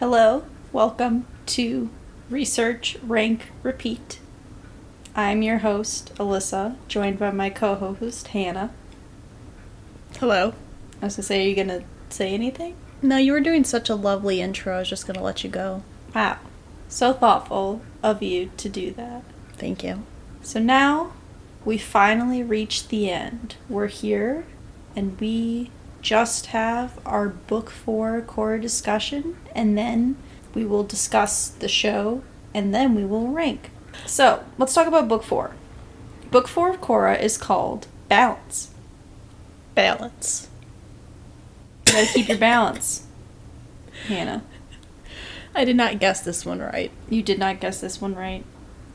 Hello, welcome to Research, Rank, Repeat. I'm your host, Alyssa, joined by my co-host, Hannah. Hello. I was going to say, are you going to say anything? No, you were doing such a lovely intro, I was just going to let you go. Wow, so thoughtful of you to do that. Thank you. So now, we finally reached the end. We're here, and we just have our Book 4 Korra discussion, and then we will discuss the show, and then we will rank. So, let's talk about Book 4. Book 4 of Korra is called Balance. Balance. You gotta keep your balance, Hannah. I did not guess this one right. You did not guess this one right.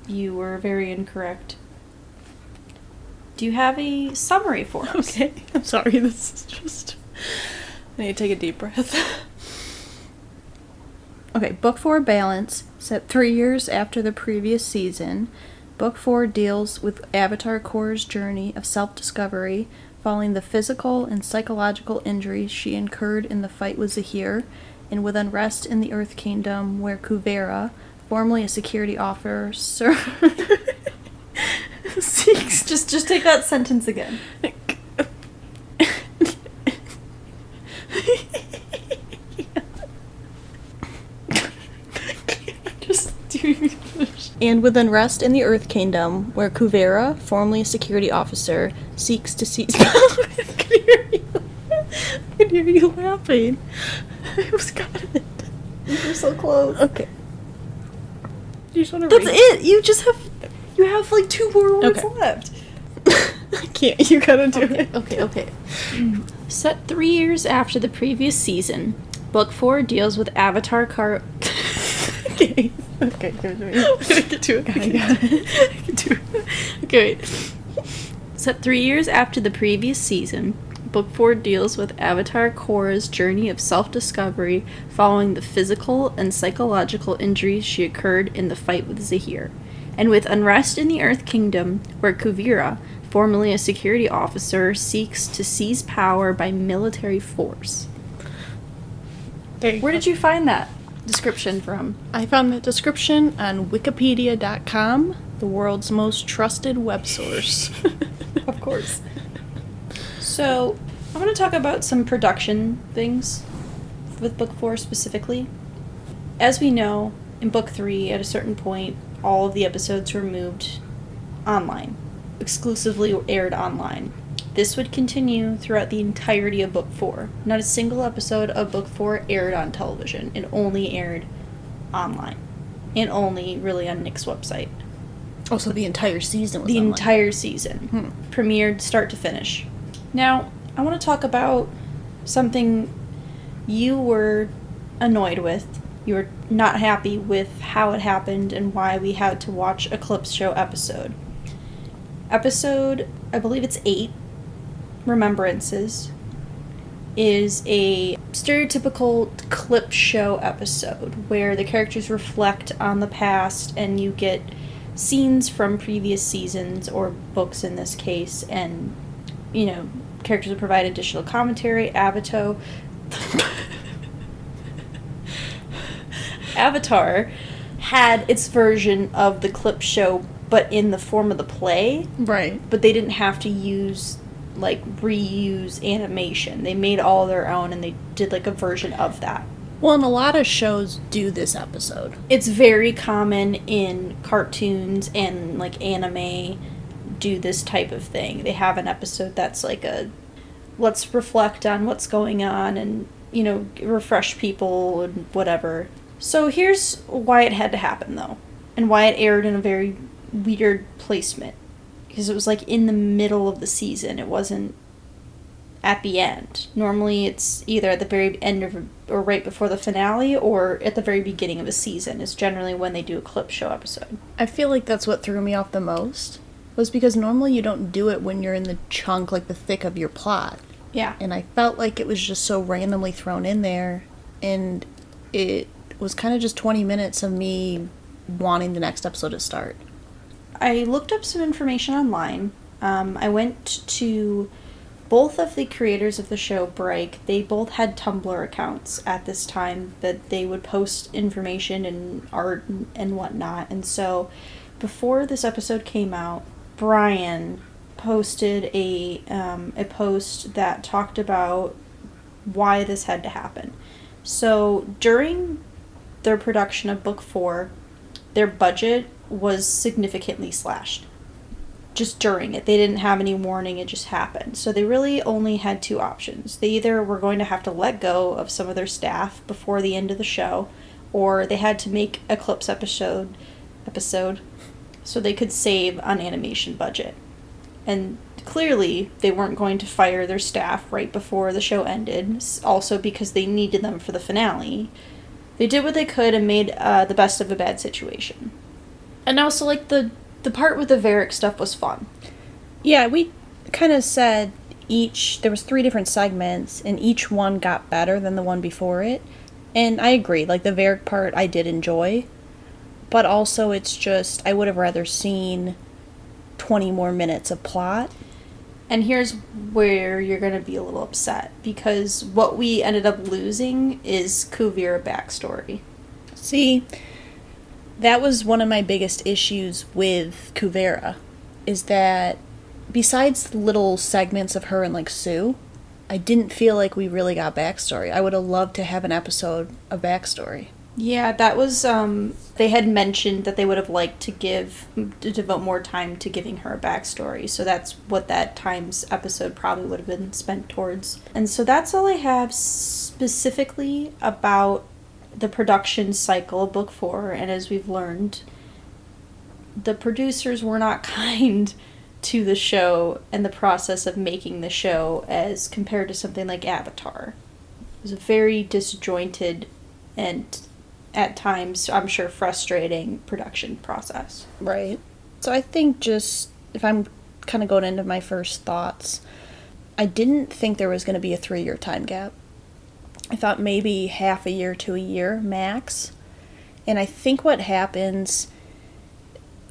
You were very incorrect. Do you have a summary for us? Okay, I'm sorry, this is just... I need to take a deep breath. Okay, Book 4 Balance, set 3 years after the previous season. Book 4 deals with Avatar Korra's journey of self-discovery following the physical and psychological injuries she incurred in the fight with Zahir, and with unrest in the Earth Kingdom where Kuvera, formerly a security officer... seeks... Just take that sentence again. And with unrest in the Earth Kingdom, where Kuvera, formerly a security officer, seeks to seize power. I can hear you laughing. I was got it. You were so close. Okay. You just want to That's read? it! You have like 2 more words Okay. left. I can't. You gotta do it. Okay. Set 3 years after the previous season, Book 4 deals with Avatar Korra... Okay, give it to me. I'm gonna get to it. I can do it. Okay, wait. Set 3 years after the previous season, Book 4 deals with Avatar Korra's journey of self-discovery following the physical and psychological injuries she incurred in the fight with Zahir, and with unrest in the Earth Kingdom, where Kuvira, formerly a security officer, seeks to seize power by military force. Where did you find that description from? I found the description on Wikipedia.com, the world's most trusted web source. Of course. So, I'm going to talk about some production things with Book 4 specifically. As we know, in Book 3, at a certain point, all of the episodes were moved online, exclusively aired online. This would continue throughout the entirety of Book 4. Not a single episode of Book 4 aired on television. It only aired online. And only really on Nick's website. Oh, so the entire season was The online. entire season. Premiered start to finish. Now, I want to talk about something you were annoyed with. You were not happy with how it happened and why we had to watch a clip show episode. Episode, I believe it's 8, Remembrances, is a stereotypical clip show episode where the characters reflect on the past and you get scenes from previous seasons or books in this case, and characters will provide additional commentary. Avatar had its version of the clip show but in the form of the play. Right. But they didn't have to reuse animation. They made all their own and they did a version of that. Well, and a lot of shows do this episode. It's very common in cartoons and anime do this type of thing. They have an episode that's let's reflect on what's going on and, refresh people and whatever. So here's why it had to happen though, and why it aired in a very weird placement. Because it was in the middle of the season. It wasn't at the end. Normally it's either at the very end or right before the finale or at the very beginning of a season is generally when they do a clip show episode. I feel like that's what threw me off the most, was because normally you don't do it when you're in the chunk, the thick of your plot. Yeah. And I felt like it was just so randomly thrown in there, and it was kind of just 20 minutes of me wanting the next episode to start. I looked up some information online. I went to both of the creators of the show, Break, they both had Tumblr accounts at this time that they would post information and art and whatnot. And so before this episode came out, Brian posted a post that talked about why this had to happen. So during their production of Book 4, their budget was significantly slashed. Just during it. They didn't have any warning, it just happened. So they really only had two options. They either were going to have to let go of some of their staff before the end of the show, or they had to make a clips episode so they could save on animation budget. And clearly they weren't going to fire their staff right before the show ended, also because they needed them for the finale. They did what they could and made the best of a bad situation. And also, like, the part with the Varric stuff was fun. Yeah, we kind of said there was 3 different segments, and each one got better than the one before it. And I agree, like, the Varric part I did enjoy, but also it's just, I would have rather seen 20 more minutes of plot. And here's where you're going to be a little upset, because what we ended up losing is Kuvira backstory. See, that was one of my biggest issues with Kuvira, is that besides little segments of her and, like, Sue, I didn't feel like we really got backstory. I would have loved to have an episode of backstory. Yeah, that was, they had mentioned that they would have liked to devote more time to giving her a backstory, so that's what that times episode probably would have been spent towards. And so that's all I have specifically about the production cycle of Book 4, and as we've learned, the producers were not kind to the show and the process of making the show as compared to something like Avatar. It was a very disjointed and at times, I'm sure, frustrating production process. Right. So I think just, if I'm kind of going into my first thoughts, I didn't think there was going to be a 3-year time gap. I thought maybe half a year to a year max. And I think what happens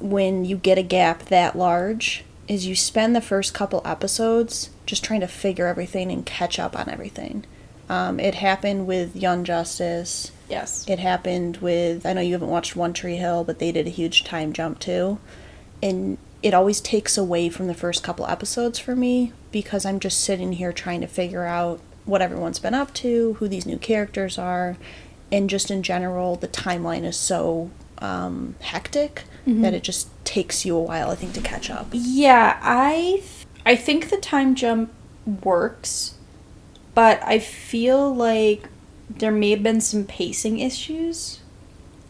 when you get a gap that large is you spend the first couple episodes just trying to figure everything and catch up on everything. It happened with Young Justice. Yes. It happened with, I know you haven't watched One Tree Hill, but they did a huge time jump too. And it always takes away from the first couple episodes for me, because I'm just sitting here trying to figure out what everyone's been up to, who these new characters are, and just in general, the timeline is so hectic that it just takes you a while, I think, to catch up. Yeah, I think the time jump works, but I feel like there may have been some pacing issues,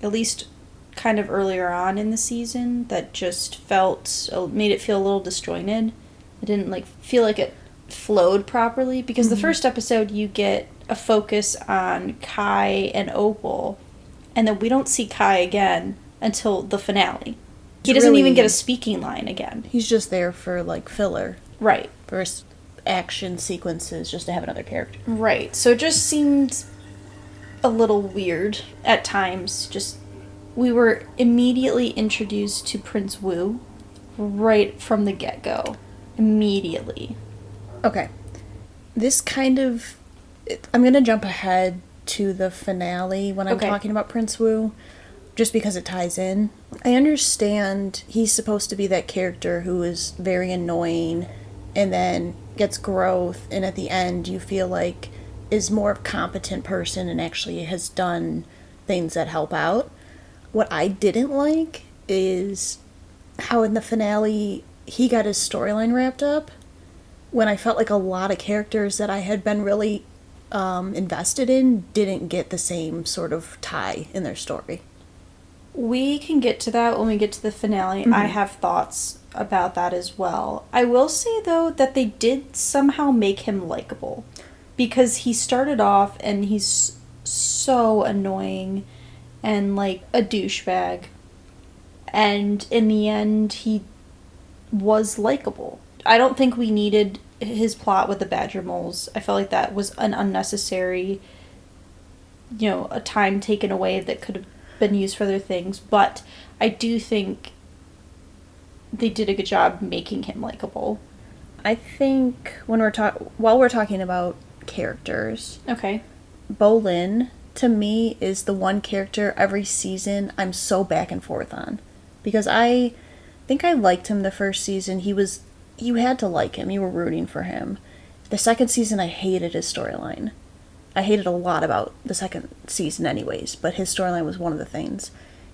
at least kind of earlier on in the season, that just made it feel a little disjointed. It didn't feel like it flowed properly, because the first episode you get a focus on Kai and Opal, and then we don't see Kai again until the finale. He doesn't even get a speaking line again. He's just there for, like, filler. Right. For action sequences, just to have another character. Right. So it just seemed a little weird at times. We were immediately introduced to Prince Wu right from the get-go. Immediately. Okay. This kind of... I'm going to jump ahead to the finale when I'm talking about Prince Wu, just because it ties in. I understand he's supposed to be that character who is very annoying and then gets growth, and at the end you feel like is more of a competent person and actually has done things that help out. What I didn't like is how in the finale he got his storyline wrapped up, when I felt like a lot of characters that I had been really invested in didn't get the same sort of tie in their story. We can get to that when we get to the finale. I have thoughts about that as well. I will say, though, that they did somehow make him likable, because he started off and he's so annoying and like a douchebag, and in the end he was likable. I don't think we needed his plot with the Badger Moles. I felt like that was an unnecessary, a time taken away that could have been used for other things, but I do think they did a good job making him likable. I think while we're talking about characters, Okay. Bolin, to me, is the one character every season I'm so back and forth on. Because I think I liked him the first season. You had to like him. You were rooting for him. The second season, I hated his storyline. I hated a lot about the second season anyways, but his storyline was one of the things.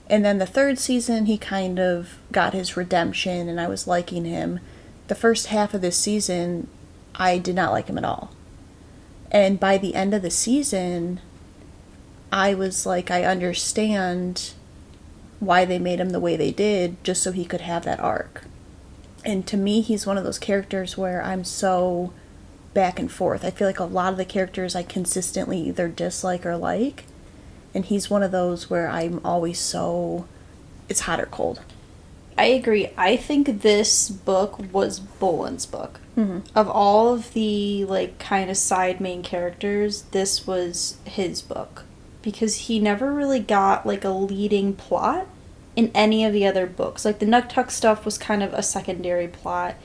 And then the third season, he kind of got his redemption, and I was liking him. The first half of this season, I did not like him at all. And by the end of the season, I was like, I understand why they made him the way they did, just so he could have that arc. And to me, he's one of those characters where I'm so back and forth. I feel like a lot of the characters I consistently either dislike or like, and he's one of those where I'm always so, it's hot or cold. I agree. I think this book was Bolin's book. Mm-hmm. Of all of the, like, kind of side main characters, this was his book. Because he never really got, like, a leading plot in any of the other books. Like, the Nuktuk stuff was kind of a secondary plot.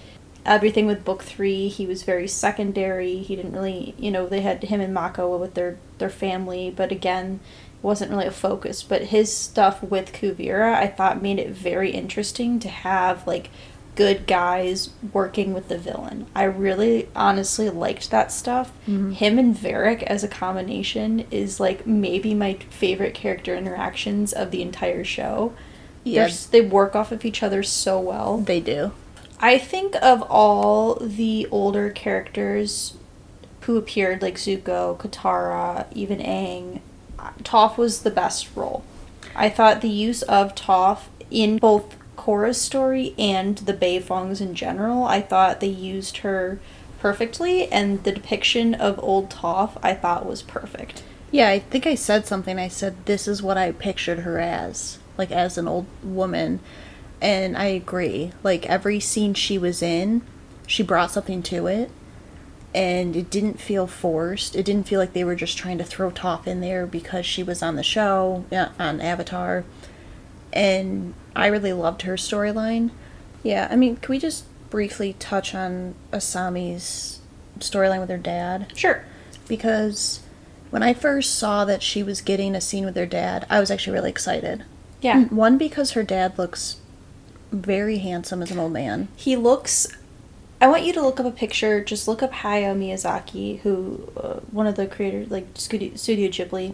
Everything with book 3, he was very secondary. He didn't really, they had him and Mako with their family, but again, it wasn't really a focus. But his stuff with Kuvira, I thought made it very interesting to have, like, good guys working with the villain. I really honestly liked that stuff. Mm-hmm. Him and Varric as a combination is, like, maybe my favorite character interactions of the entire show. Yeah. They work off of each other so well. They do. I think of all the older characters who appeared, like Zuko, Katara, even Aang, Toph was the best role. I thought the use of Toph in both Korra's story and the Beifongs in general, I thought they used her perfectly, and the depiction of old Toph I thought was perfect. Yeah, I think I said something. I said, this is what I pictured her as, like, as an old woman. And I agree. Like, every scene she was in, she brought something to it. And it didn't feel forced. It didn't feel like they were just trying to throw Toph in there because she was on the show, on Avatar. And I really loved her storyline. Yeah, I mean, can we just briefly touch on Asami's storyline with her dad? Sure. Because when I first saw that she was getting a scene with her dad, I was actually really excited. Yeah. One, because her dad looks very handsome as an old man. He looks... I want you to look up a picture. Just look up Hayao Miyazaki, who, one of the creators, like, Studio Ghibli,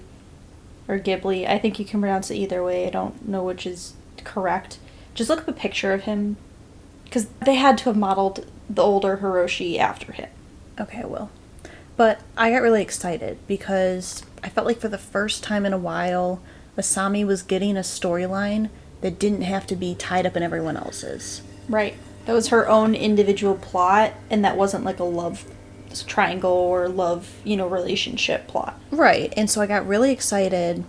or Ghibli. I think you can pronounce it either way. I don't know which is correct. Just look up a picture of him, because they had to have modeled the older Hiroshi after him. Okay, I will. But I got really excited, because I felt like for the first time in a while, Asami was getting a storyline that didn't have to be tied up in everyone else's. Right. That was her own individual plot, and that wasn't like a love triangle or love, relationship plot. Right. And so I got really excited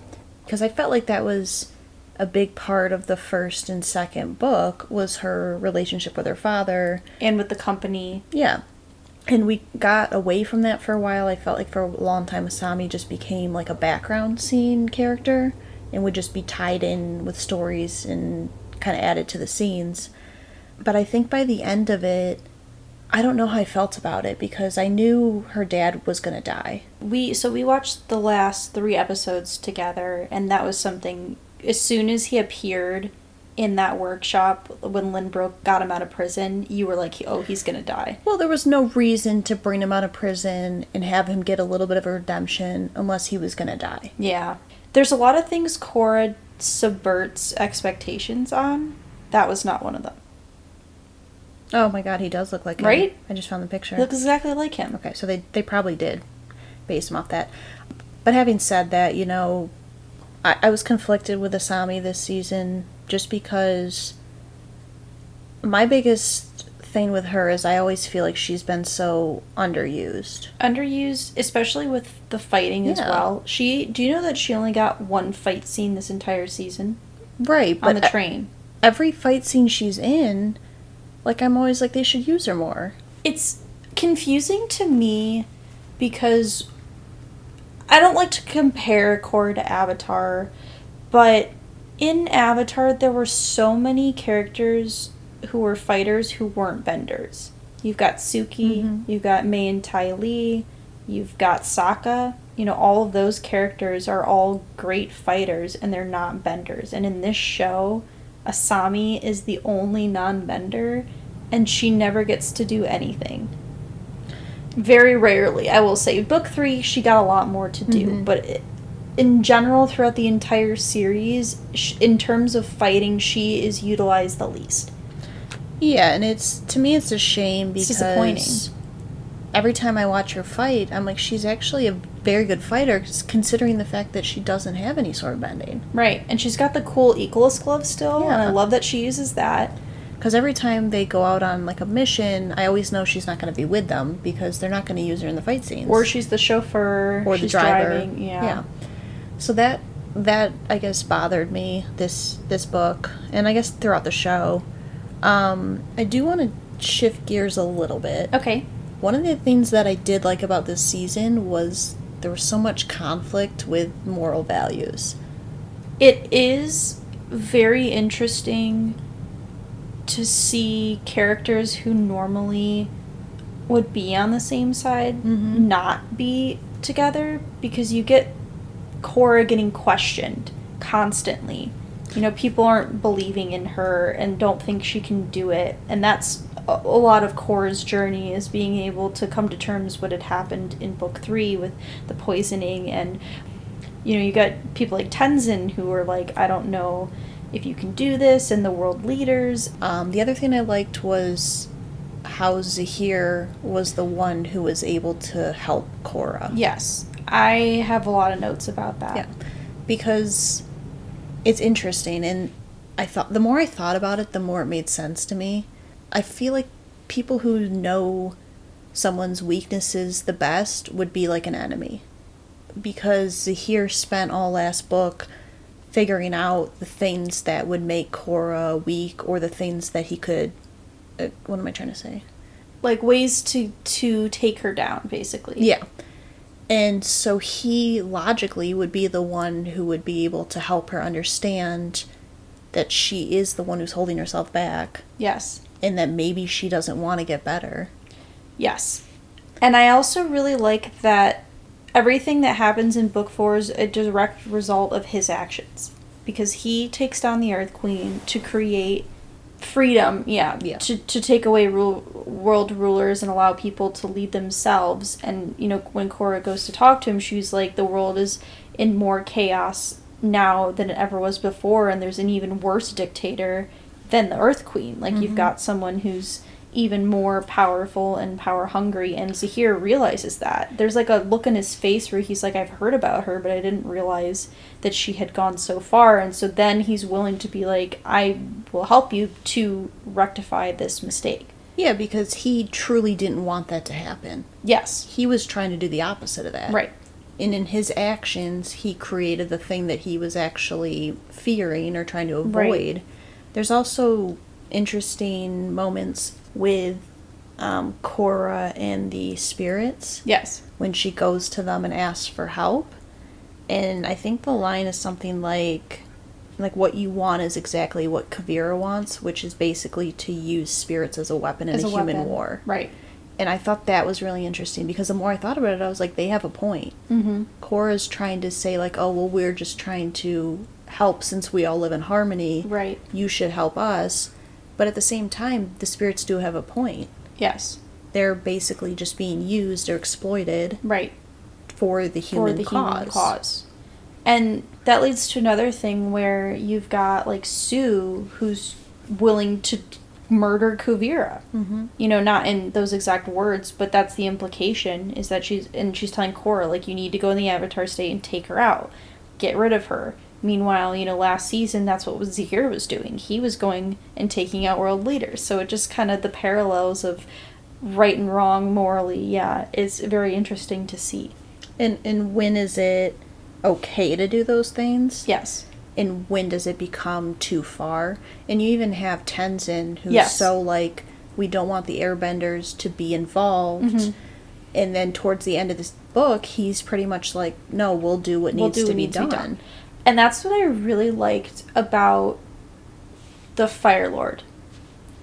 because I felt like that was a big part of the first and second book, was her relationship with her father. And with the company. Yeah. And we got away from that for a while. I felt like for a long time Asami just became like a background scene character and would just be tied in with stories and kind of added to the scenes. But I think by the end of it, I don't know how I felt about it, because I knew her dad was going to die. We watched the last 3 episodes together, and that was something, as soon as he appeared in that workshop, when Lynbrook got him out of prison, you were like, oh, he's going to die. Well, there was no reason to bring him out of prison and have him get a little bit of a redemption unless he was going to die. Yeah. There's a lot of things Korra subverts expectations on. That was not one of them. Oh my god, he does look like him. Right? I just found the picture. He looks exactly like him. Okay, so they probably did base him off that. But having said that, I was conflicted with Asami this season just because my biggest thing with her is I always feel like she's been so underused. Underused, especially with the fighting as well. Do you know that she only got 1 fight scene this entire season? Right, but on the train. Every fight scene she's in, like, I'm always like, they should use her more. It's confusing to me because I don't like to compare Korra to Avatar, but in Avatar there were so many characters who were fighters who weren't benders. You've got Suki, you've got Mei and Tai Li, you've got Sokka. You know, all of those characters are all great fighters, and they're not benders. And in this show, Asami is the only non-bender, and she never gets to do anything. Very rarely, I will say. Book 3, she got a lot more to do, but in general, throughout the entire series, in terms of fighting, she is utilized the least. Yeah, and to me, it's a shame because it's disappointing. Every time I watch her fight, I'm like, she's actually a very good fighter, considering the fact that she doesn't have any sort of bending. Right, and she's got the cool Equalist glove still, Yeah. and I love that she uses that. Because every time they go out on, like, a mission, I always know she's not going to be with them, because they're not going to use her in the fight scenes. Or she's the chauffeur, or she's the driver. driving, yeah. So that I guess bothered me, this book, and I guess throughout the show. I do want to shift gears a little bit. Okay. One of the things that I did like about this season was there was so much conflict with moral values. It is very interesting to see characters who normally would be on the same side not be together, because you get Korra getting questioned constantly. You know, people aren't believing in her and don't think she can do it, and that's a lot of Korra's journey, is being able to come to terms what had happened in book 3 with the poisoning. And you know, you got people like Tenzin who are like, I don't know if you can do this, and the world leaders. The other thing I liked was how Zahir was the one who was able to help Korra. Yes, I have a lot of notes about that. Yeah, because it's interesting, and the more I thought about it, the more it made sense to me. I feel like people who know someone's weaknesses the best would be like an enemy. Because Zahir spent all last book figuring out the things that would make Korra weak, or the things that he could... what am I trying to say? Like ways to take her down, basically. Yeah. And so he logically would be the one who would be able to help her understand that she is the one who's holding herself back. Yes. And that maybe she doesn't want to get better. Yes. And I also really like that everything that happens in Book 4 is a direct result of his actions. Because he takes down the Earth Queen to create freedom, to take away world rulers and allow people to lead themselves. And, you know, when Korra goes to talk to him, she's like, the world is in more chaos now than it ever was before, and there's an even worse dictator than the Earth Queen. Like, you've got someone who's even more powerful and power hungry, and Zahir realizes that. There's like a look in his face where he's like, I've heard about her, but I didn't realize that she had gone so far. And so then he's willing to be like, I will help you to rectify this mistake. Yeah, because he truly didn't want that to happen. Yes. He was trying to do the opposite of that. Right. And in his actions, he created the thing that he was actually fearing or trying to avoid. Right. There's also interesting moments with Korra and the spirits. Yes. When she goes to them and asks for help. And I think the line is something like what you want is exactly what Kavira wants, which is basically to use spirits as a weapon in a human war. Right. And I thought that was really interesting, because the more I thought about it, I was like, they have a point. Korra's trying to say, like, oh, well, we're just trying to help since we all live in harmony. Right. You should help us. But at the same time, the spirits do have a point. Yes. They're basically just being used or exploited. Right. For the human cause. And that leads to another thing where you've got, like, Sue, who's willing to murder Kuvira. You know, not in those exact words, but that's the implication, is that she's telling Korra, like, you need to go in the Avatar state and take her out. Get rid of her. Meanwhile, you know, last season, that's what Zahir was doing. He was going and taking out world leaders. So it just kind of, the parallels of right and wrong morally, is very interesting to see. And when is it okay to do those things? Yes. And when does it become too far? And you even have Tenzin, who's so like, we don't want the airbenders to be involved. And then towards the end of this book, he's pretty much like, no, we'll do what needs to be done. And that's what I really liked about the Fire Lord,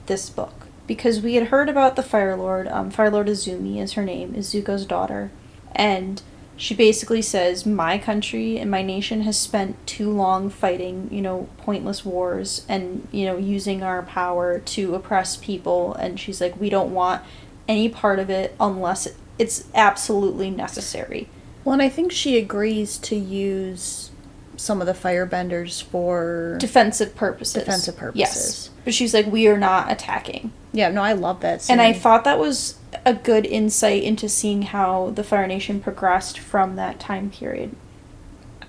this book. because we had heard about the Fire Lord. Fire Lord Izumi is her name, is Zuko's daughter. And she basically says, my country and my nation has spent too long fighting, pointless wars and, using our power to oppress people. And she's like, we don't want any part of it unless it's absolutely necessary. Well, and I think she agrees to use some of the firebenders for defensive purposes. Yes. But she's like, we are not attacking. Yeah, no, I love that scene. And I thought that was a good insight into seeing how the Fire Nation progressed from that time period.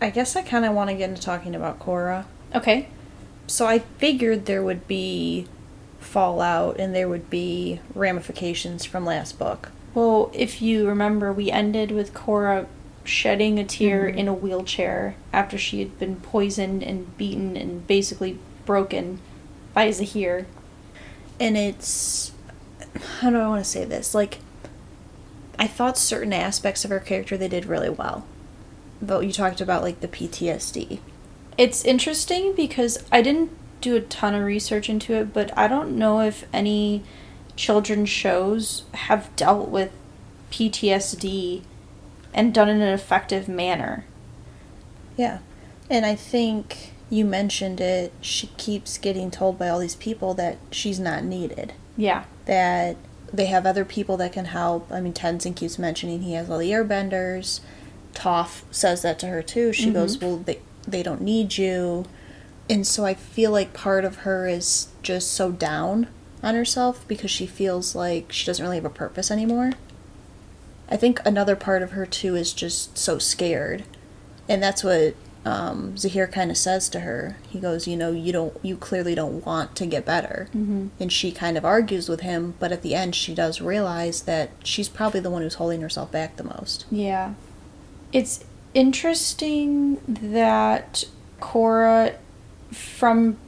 I guess I kind of want to get into talking about Korra. Okay. So I figured there would be fallout and there would be ramifications from last book. Well, if you remember, we ended with Korra shedding a tear in a wheelchair after she had been poisoned and beaten and basically broken by Zahir. And it's... how do I want to say this? Like, I thought certain aspects of her character they did really well. Though you talked about, like, the PTSD. It's interesting because I didn't do a ton of research into it, but I don't know if any children's shows have dealt with PTSD and done it in an effective manner. Yeah. And I think you mentioned it, she keeps getting told by all these people that she's not needed. Yeah. That they have other people that can help. I mean, Tenzin keeps mentioning he has all the airbenders. Toph says that to her too. She goes, well, they don't need you. And so I feel like part of her is just so down on herself because she feels like she doesn't really have a purpose anymore. I think another part of her too is just so scared. And that's what Zahir kind of says to her. He goes, you clearly don't want to get better. Mm-hmm. And she kind of argues with him, but at the end she does realize that she's probably the one who's holding herself back the most. Yeah. It's interesting that Korra, from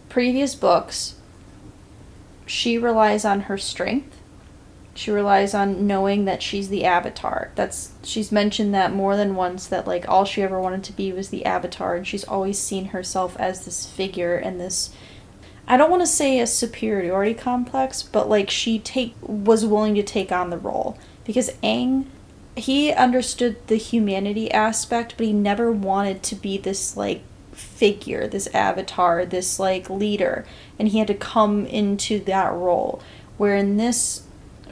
previous books, she relies on her strength. She relies on knowing that she's the Avatar. She's mentioned that more than once, that like all she ever wanted to be was the Avatar, and she's always seen herself as this figure and this, I don't want to say a superiority complex, but like she was willing to take on the role. Because Aang, he understood the humanity aspect, but he never wanted to be this like figure, this Avatar, this like leader, and he had to come into that role. Where in this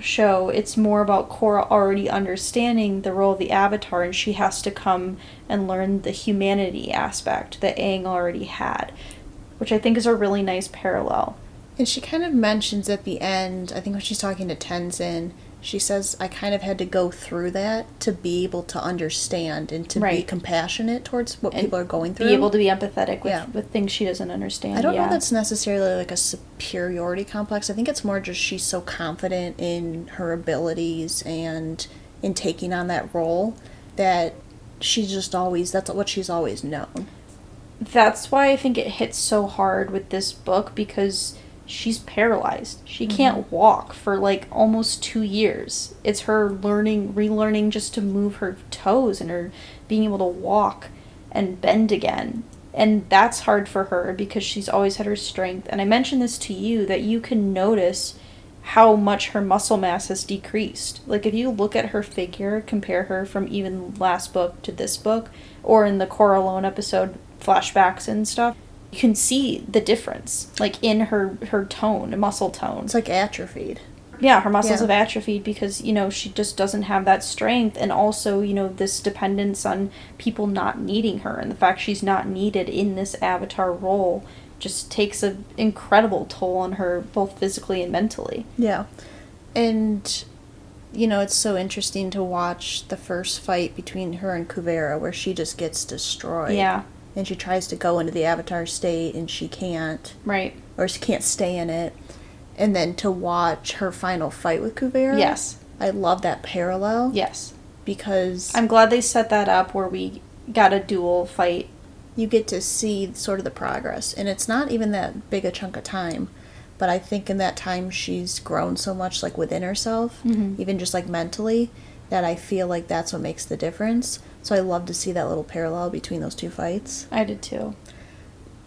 show, it's more about Korra already understanding the role of the Avatar, and she has to come and learn the humanity aspect that Aang already had, which I think is a really nice parallel. And she kind of mentions at the end, I think when she's talking to Tenzin, she says, I kind of had to go through that to be able to understand and to be compassionate towards what people are going through. Be able to be empathetic with things she doesn't understand. I don't know that's necessarily like a superiority complex. I think it's more just she's so confident in her abilities and in taking on that role that she's just always, that's what she's always known. That's why I think it hits so hard with this book, because she's paralyzed. She can't walk for like almost 2 years. It's her relearning just to move her toes and her being able to walk and bend again. And that's hard for her because she's always had her strength. And I mentioned this to you, that you can notice how much her muscle mass has decreased. Like if you look at her figure, compare her from even last book to this book, or in the Korra Alone episode, flashbacks and stuff, you can see the difference, like in her tone, muscle tone. It's like atrophied. Yeah, her muscles have atrophied because, she just doesn't have that strength, and also, this dependence on people not needing her, and the fact she's not needed in this Avatar role just takes an incredible toll on her, both physically and mentally. Yeah. And, it's so interesting to watch the first fight between her and Kuvera, where she just gets destroyed. Yeah. And she tries to go into the Avatar state, and she can't. Right. Or she can't stay in it. And then to watch her final fight with Kuvera. Yes. I love that parallel. Yes. Because I'm glad they set that up where we got a dual fight. You get to see sort of the progress. And it's not even that big a chunk of time. But I think in that time she's grown so much, like, within herself. Mm-hmm. Even just, like, mentally. That I feel like that's what makes the difference. So I love to see that little parallel between those two fights. I did too.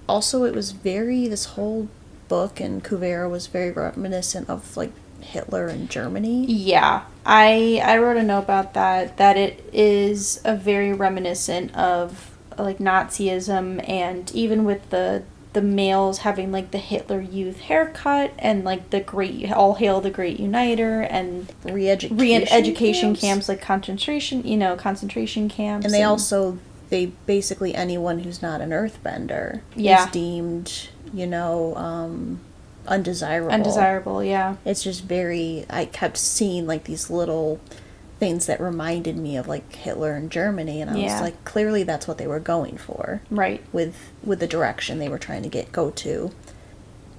Also, it was this whole book and Kuvera was very reminiscent of, like, Hitler and Germany. Yeah, I wrote a note about that it is a very reminiscent of, like, Nazism, and even with the males having, like, the Hitler Youth haircut and, like, the great, all hail the great uniter, and re-education camps, like concentration camps. And they basically, anyone who's not an earthbender Yeah. is deemed, undesirable. Undesirable, yeah. It's just I kept seeing, like, these little things that reminded me of, like, Hitler and Germany, and I was like, clearly that's what they were going for. Right. With the direction they were trying to go to.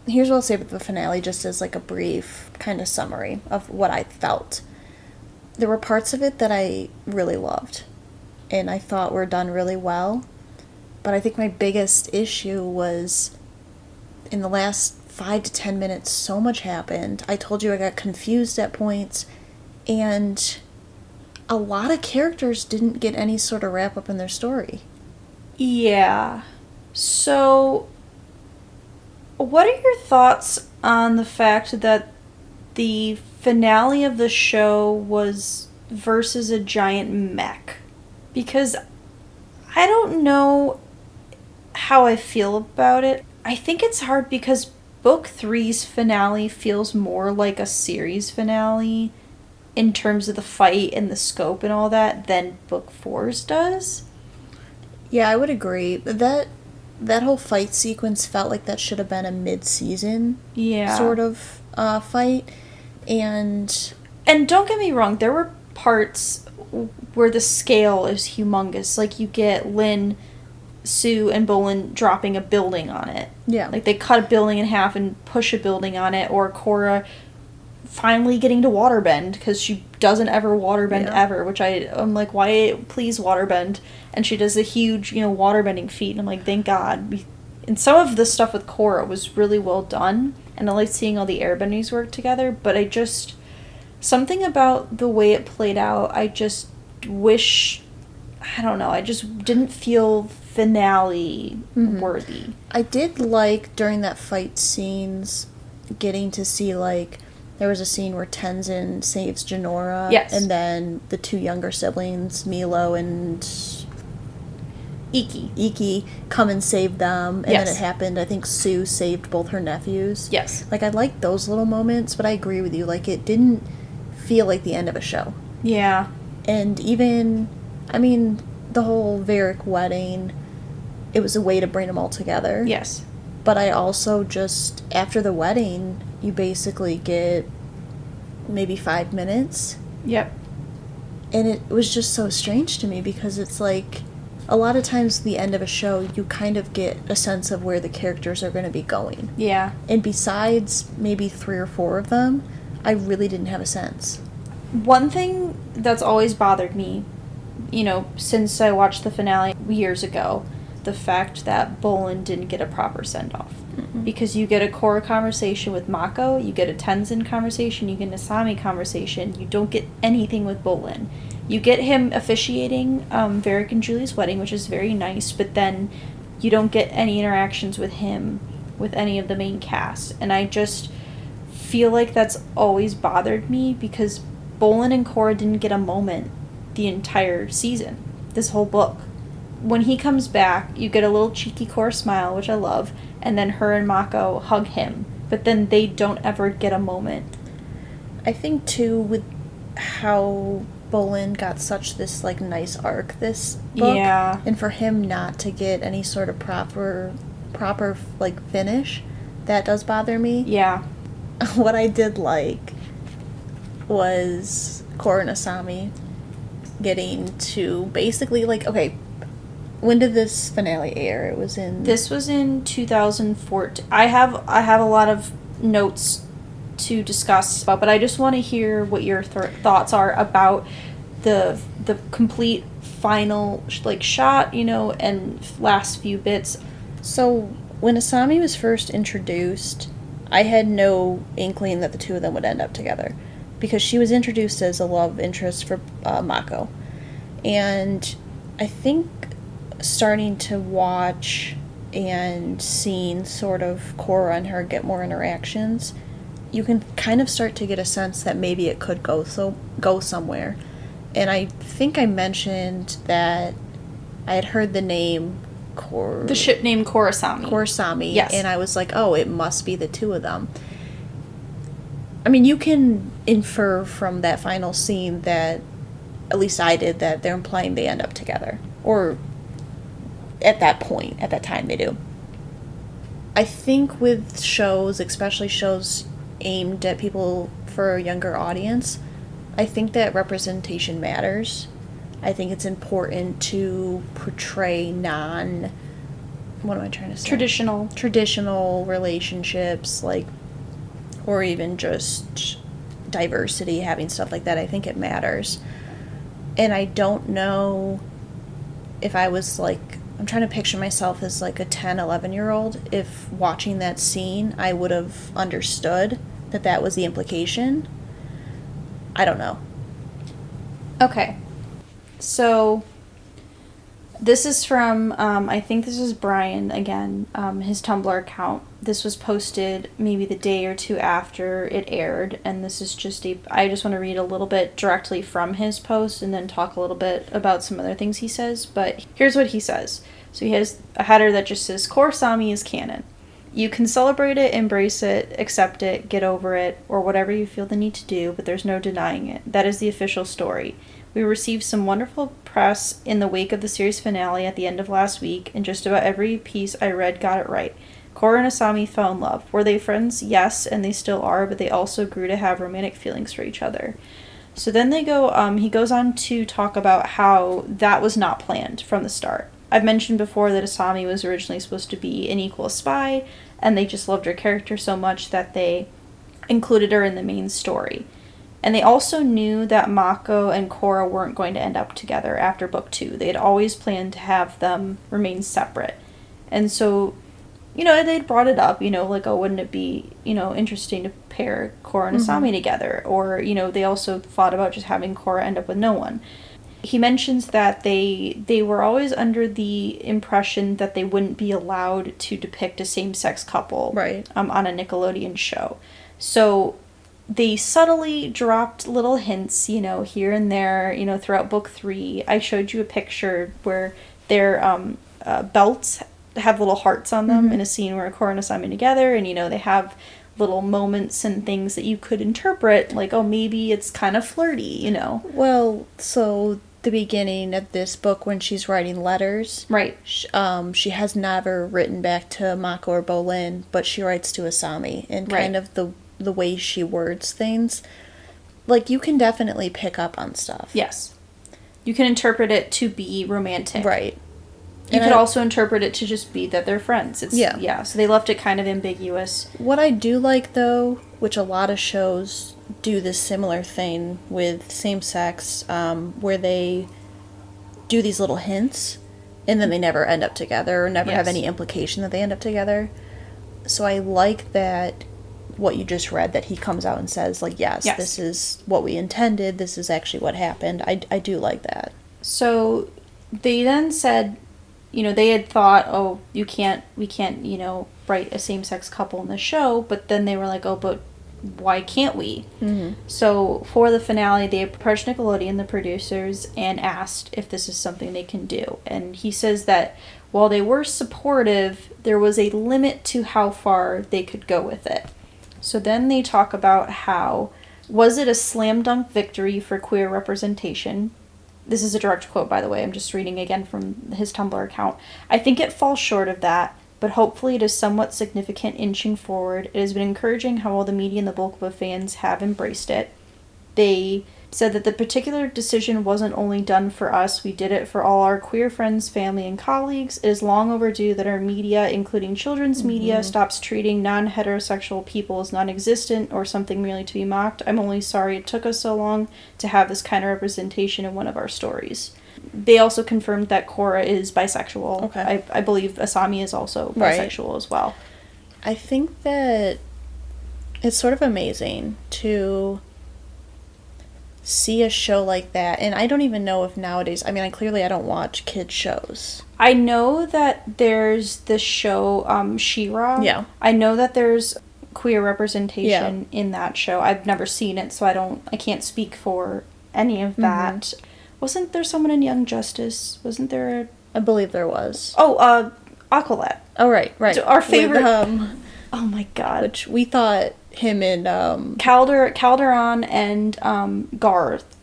Here's what I'll say about the finale, just as, like, a brief kind of summary of what I felt. There were parts of it that I really loved, and I thought were done really well, but I think my biggest issue was in the last 5 to 10 minutes, so much happened. I told you I got confused at points, and a lot of characters didn't get any sort of wrap up in their story. Yeah. So, what are your thoughts on the fact that the finale of the show was versus a giant mech? Because I don't know how I feel about it. I think it's hard because Book 3's finale feels more like a series finale in terms of the fight and the scope and all that than Book 4's does. Yeah, I would agree. That whole fight sequence felt like that should have been a mid-season sort of fight. And don't get me wrong, there were parts where the scale is humongous. Like, you get Lin, Sue, and Bolin dropping a building on it. Yeah. Like, they cut a building in half and push a building on it, or Korra finally getting to waterbend, because she doesn't ever waterbend ever, which I'm like, why, please waterbend? And she does a huge, waterbending feat, and I'm like, thank God. And some of the stuff with Korra was really well done, and I like seeing all the airbenders work together, but something about the way it played out, I just wish, I don't know, I just didn't feel finale worthy. I did like, during that fight scenes, getting to see, like, there was a scene where Tenzin saves Jinora. Yes. And then the two younger siblings, Milo and Iki, come and save them. And then it happened, I think Sue saved both her nephews. Yes. Like, I liked those little moments, but I agree with you. Like, it didn't feel like the end of a show. Yeah. And even, the whole Varric wedding, it was a way to bring them all together. Yes. But I also just, after the wedding, you basically get maybe 5 minutes. Yep. And it was just so strange to me, because it's like, a lot of times the end of a show, you kind of get a sense of where the characters are going to be going. Yeah. And besides maybe 3 or 4 of them, I really didn't have a sense. One thing that's always bothered me, since I watched the finale years ago, the fact that Bolin didn't get a proper send-off. Mm-hmm. Because you get a Korra conversation with Mako, you get a Tenzin conversation, you get an Asami conversation, you don't get anything with Bolin. You get him officiating Varric and Julie's wedding, which is very nice, but then you don't get any interactions with him, with any of the main cast. And I just feel like that's always bothered me, because Bolin and Korra didn't get a moment the entire season, this whole book. When he comes back, you get a little cheeky Korra smile, which I love, and then her and Mako hug him, but then they don't ever get a moment. I think, too, with how Bolin got such this, like, nice arc this book, and for him not to get any sort of proper, like, finish, that does bother me. Yeah. What I did like was Korra and Asami getting to basically, like, okay, when did this finale air? This was in 2014. I have a lot of notes to discuss about, but I just want to hear what your thoughts are about the complete final, like, shot, and last few bits. So, when Asami was first introduced, I had no inkling that the two of them would end up together, because she was introduced as a love interest for Mako. And I think starting to watch and seeing sort of Korra and her get more interactions, you can kind of start to get a sense that maybe it could go somewhere. And I think I mentioned that I had heard the name The ship named Korrasami. Yes. And I was like, oh, it must be the two of them. I mean, you can infer from that final scene that, at least I did, that they're implying they end up together. Or at that point, at that time, they do. I think with shows, especially shows aimed at people for a younger audience, I think that representation matters. I think it's important to portray what am I trying to say? Traditional relationships, like, or even just diversity, having stuff like that. I think it matters. And I don't know if I was like, I'm trying to picture myself as like a 10, 11-year-old. If watching that scene, I would have understood that that was the implication. I don't know. Okay. So, this is from, I think this is Brian again, his Tumblr account. This was posted maybe the day or two after it aired, and this is just I just want to read a little bit directly from his post and then talk a little bit about some other things he says, but here's what he says. So he has a header that just says, Korrasami is canon. You can celebrate it, embrace it, accept it, get over it, or whatever you feel the need to do, but there's no denying it. That is the official story. We received some wonderful press in the wake of the series finale at the end of last week, and just about every piece I read got it right. Korra and Asami fell in love. Were they friends? Yes, and they still are, but they also grew to have romantic feelings for each other. So then he goes on to talk about how that was not planned from the start. I've mentioned before that Asami was originally supposed to be an equal spy, and they just loved her character so much that they included her in the main story. And they also knew that Mako and Korra weren't going to end up together after book 2. They had always planned to have them remain separate. And so, they'd brought it up, like, oh, wouldn't it be, interesting to pair Korra and Asami together? Or, they also thought about just having Korra end up with no one. He mentions that they were always under the impression that they wouldn't be allowed to depict a same-sex couple right. On a Nickelodeon show. So they subtly dropped little hints, here and there, throughout book 3. I showed you a picture where their belts have little hearts on them in a scene where Korra and Asami together, and, they have little moments and things that you could interpret, like, oh, maybe it's kind of flirty, Well, so the beginning of this book, when she's writing letters, right? She has never written back to Mako or Bolin, but she writes to Asami, and kind of the way she words things, like, you can definitely pick up on stuff. Yes. You can interpret it to be romantic. Right. You could also interpret it to just be that they're friends. Yeah, so they left it kind of ambiguous. What I do like, though, which a lot of shows do this similar thing with same-sex, where they do these little hints, and then they never end up together, or never have any implication that they end up together. So I like that, what you just read, that he comes out and says, like, yes, this is what we intended, this is actually what happened. I do like that. So they then said, they had thought, oh, we can't, write a same-sex couple in the show, but then they were like, oh, but why can't we? Mm-hmm. So for the finale, they approached Nickelodeon, the producers, and asked if this is something they can do. And he says that while they were supportive, there was a limit to how far they could go with it. So then they talk about how, was it a slam dunk victory for queer representation? This is a direct quote, by the way. I'm just reading again from his Tumblr account. I think it falls short of that, but hopefully it is somewhat significant inching forward. It has been encouraging how all the media and the bulk of the fans have embraced it. They said that the particular decision wasn't only done for us, we did it for all our queer friends, family, and colleagues. It is long overdue that our media, including children's media, stops treating non-heterosexual people as non-existent or something merely to be mocked. I'm only sorry it took us so long to have this kind of representation in one of our stories. They also confirmed that Korra is bisexual. Okay. I believe Asami is also bisexual as well. I think that it's sort of amazing to see a show like that, and I don't even know if nowadays, I mean, I don't watch kid shows. I know that there's this show, She-Ra. Yeah. I know that there's queer representation in that show. I've never seen it, so I can't speak for any of that. Wasn't there someone in Young Justice? Wasn't there I believe there was. Aqualad. Oh, right. So our favorite... With, oh my god. which we thought him and... Calderon and Garth.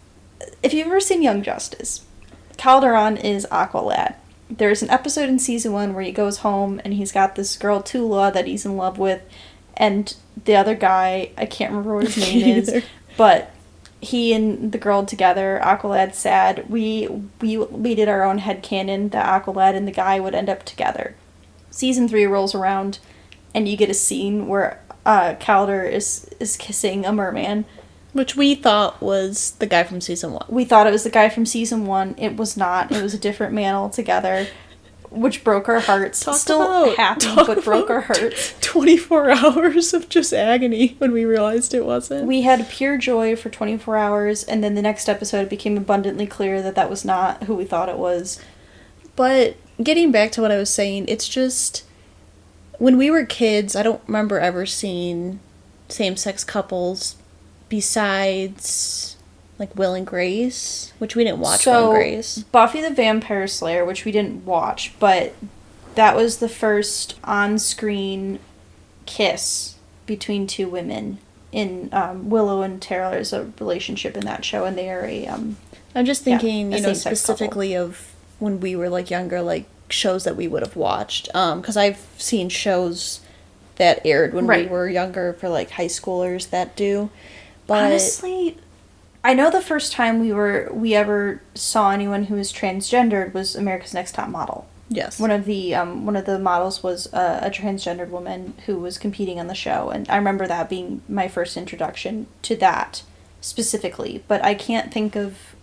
If you've ever seen Young Justice, Calderon is Aqualad. There's an episode in season 1 where he goes home and he's got this girl Tula that he's in love with, and the other guy, I can't remember what his name is, but he and the girl together, Aqualad's sad. We did our own headcanon that Aqualad and the guy would end up together. Season 3 rolls around and you get a scene where Calder is kissing a merman. Which we thought was the guy from season 1. We thought it was the guy from season 1. It was not. It was a different man altogether, which broke our hearts. Still happy, but broke our hearts. 24 hours of just agony when we realized it wasn't. We had pure joy for 24 hours, and then the next episode it became abundantly clear that that was not who we thought it was. But getting back to what I was saying, it's just... When we were kids, I don't remember ever seeing same-sex couples besides, like, Will and Grace, which we didn't watch Will and Grace. Buffy the Vampire Slayer, which we didn't watch, but that was the first on-screen kiss between two women. In Willow and Taylor's a relationship in that show, and they are I'm just thinking, specifically couple. Of when we were, like, younger, like, shows that we would have watched. Because I've seen shows that aired when we were younger for, like, high schoolers that do. But honestly, I know the first time we ever saw anyone who was transgendered was America's Next Top Model. Yes. One of the models was a transgendered woman who was competing on the show, and I remember that being my first introduction to that specifically. But I can't think of...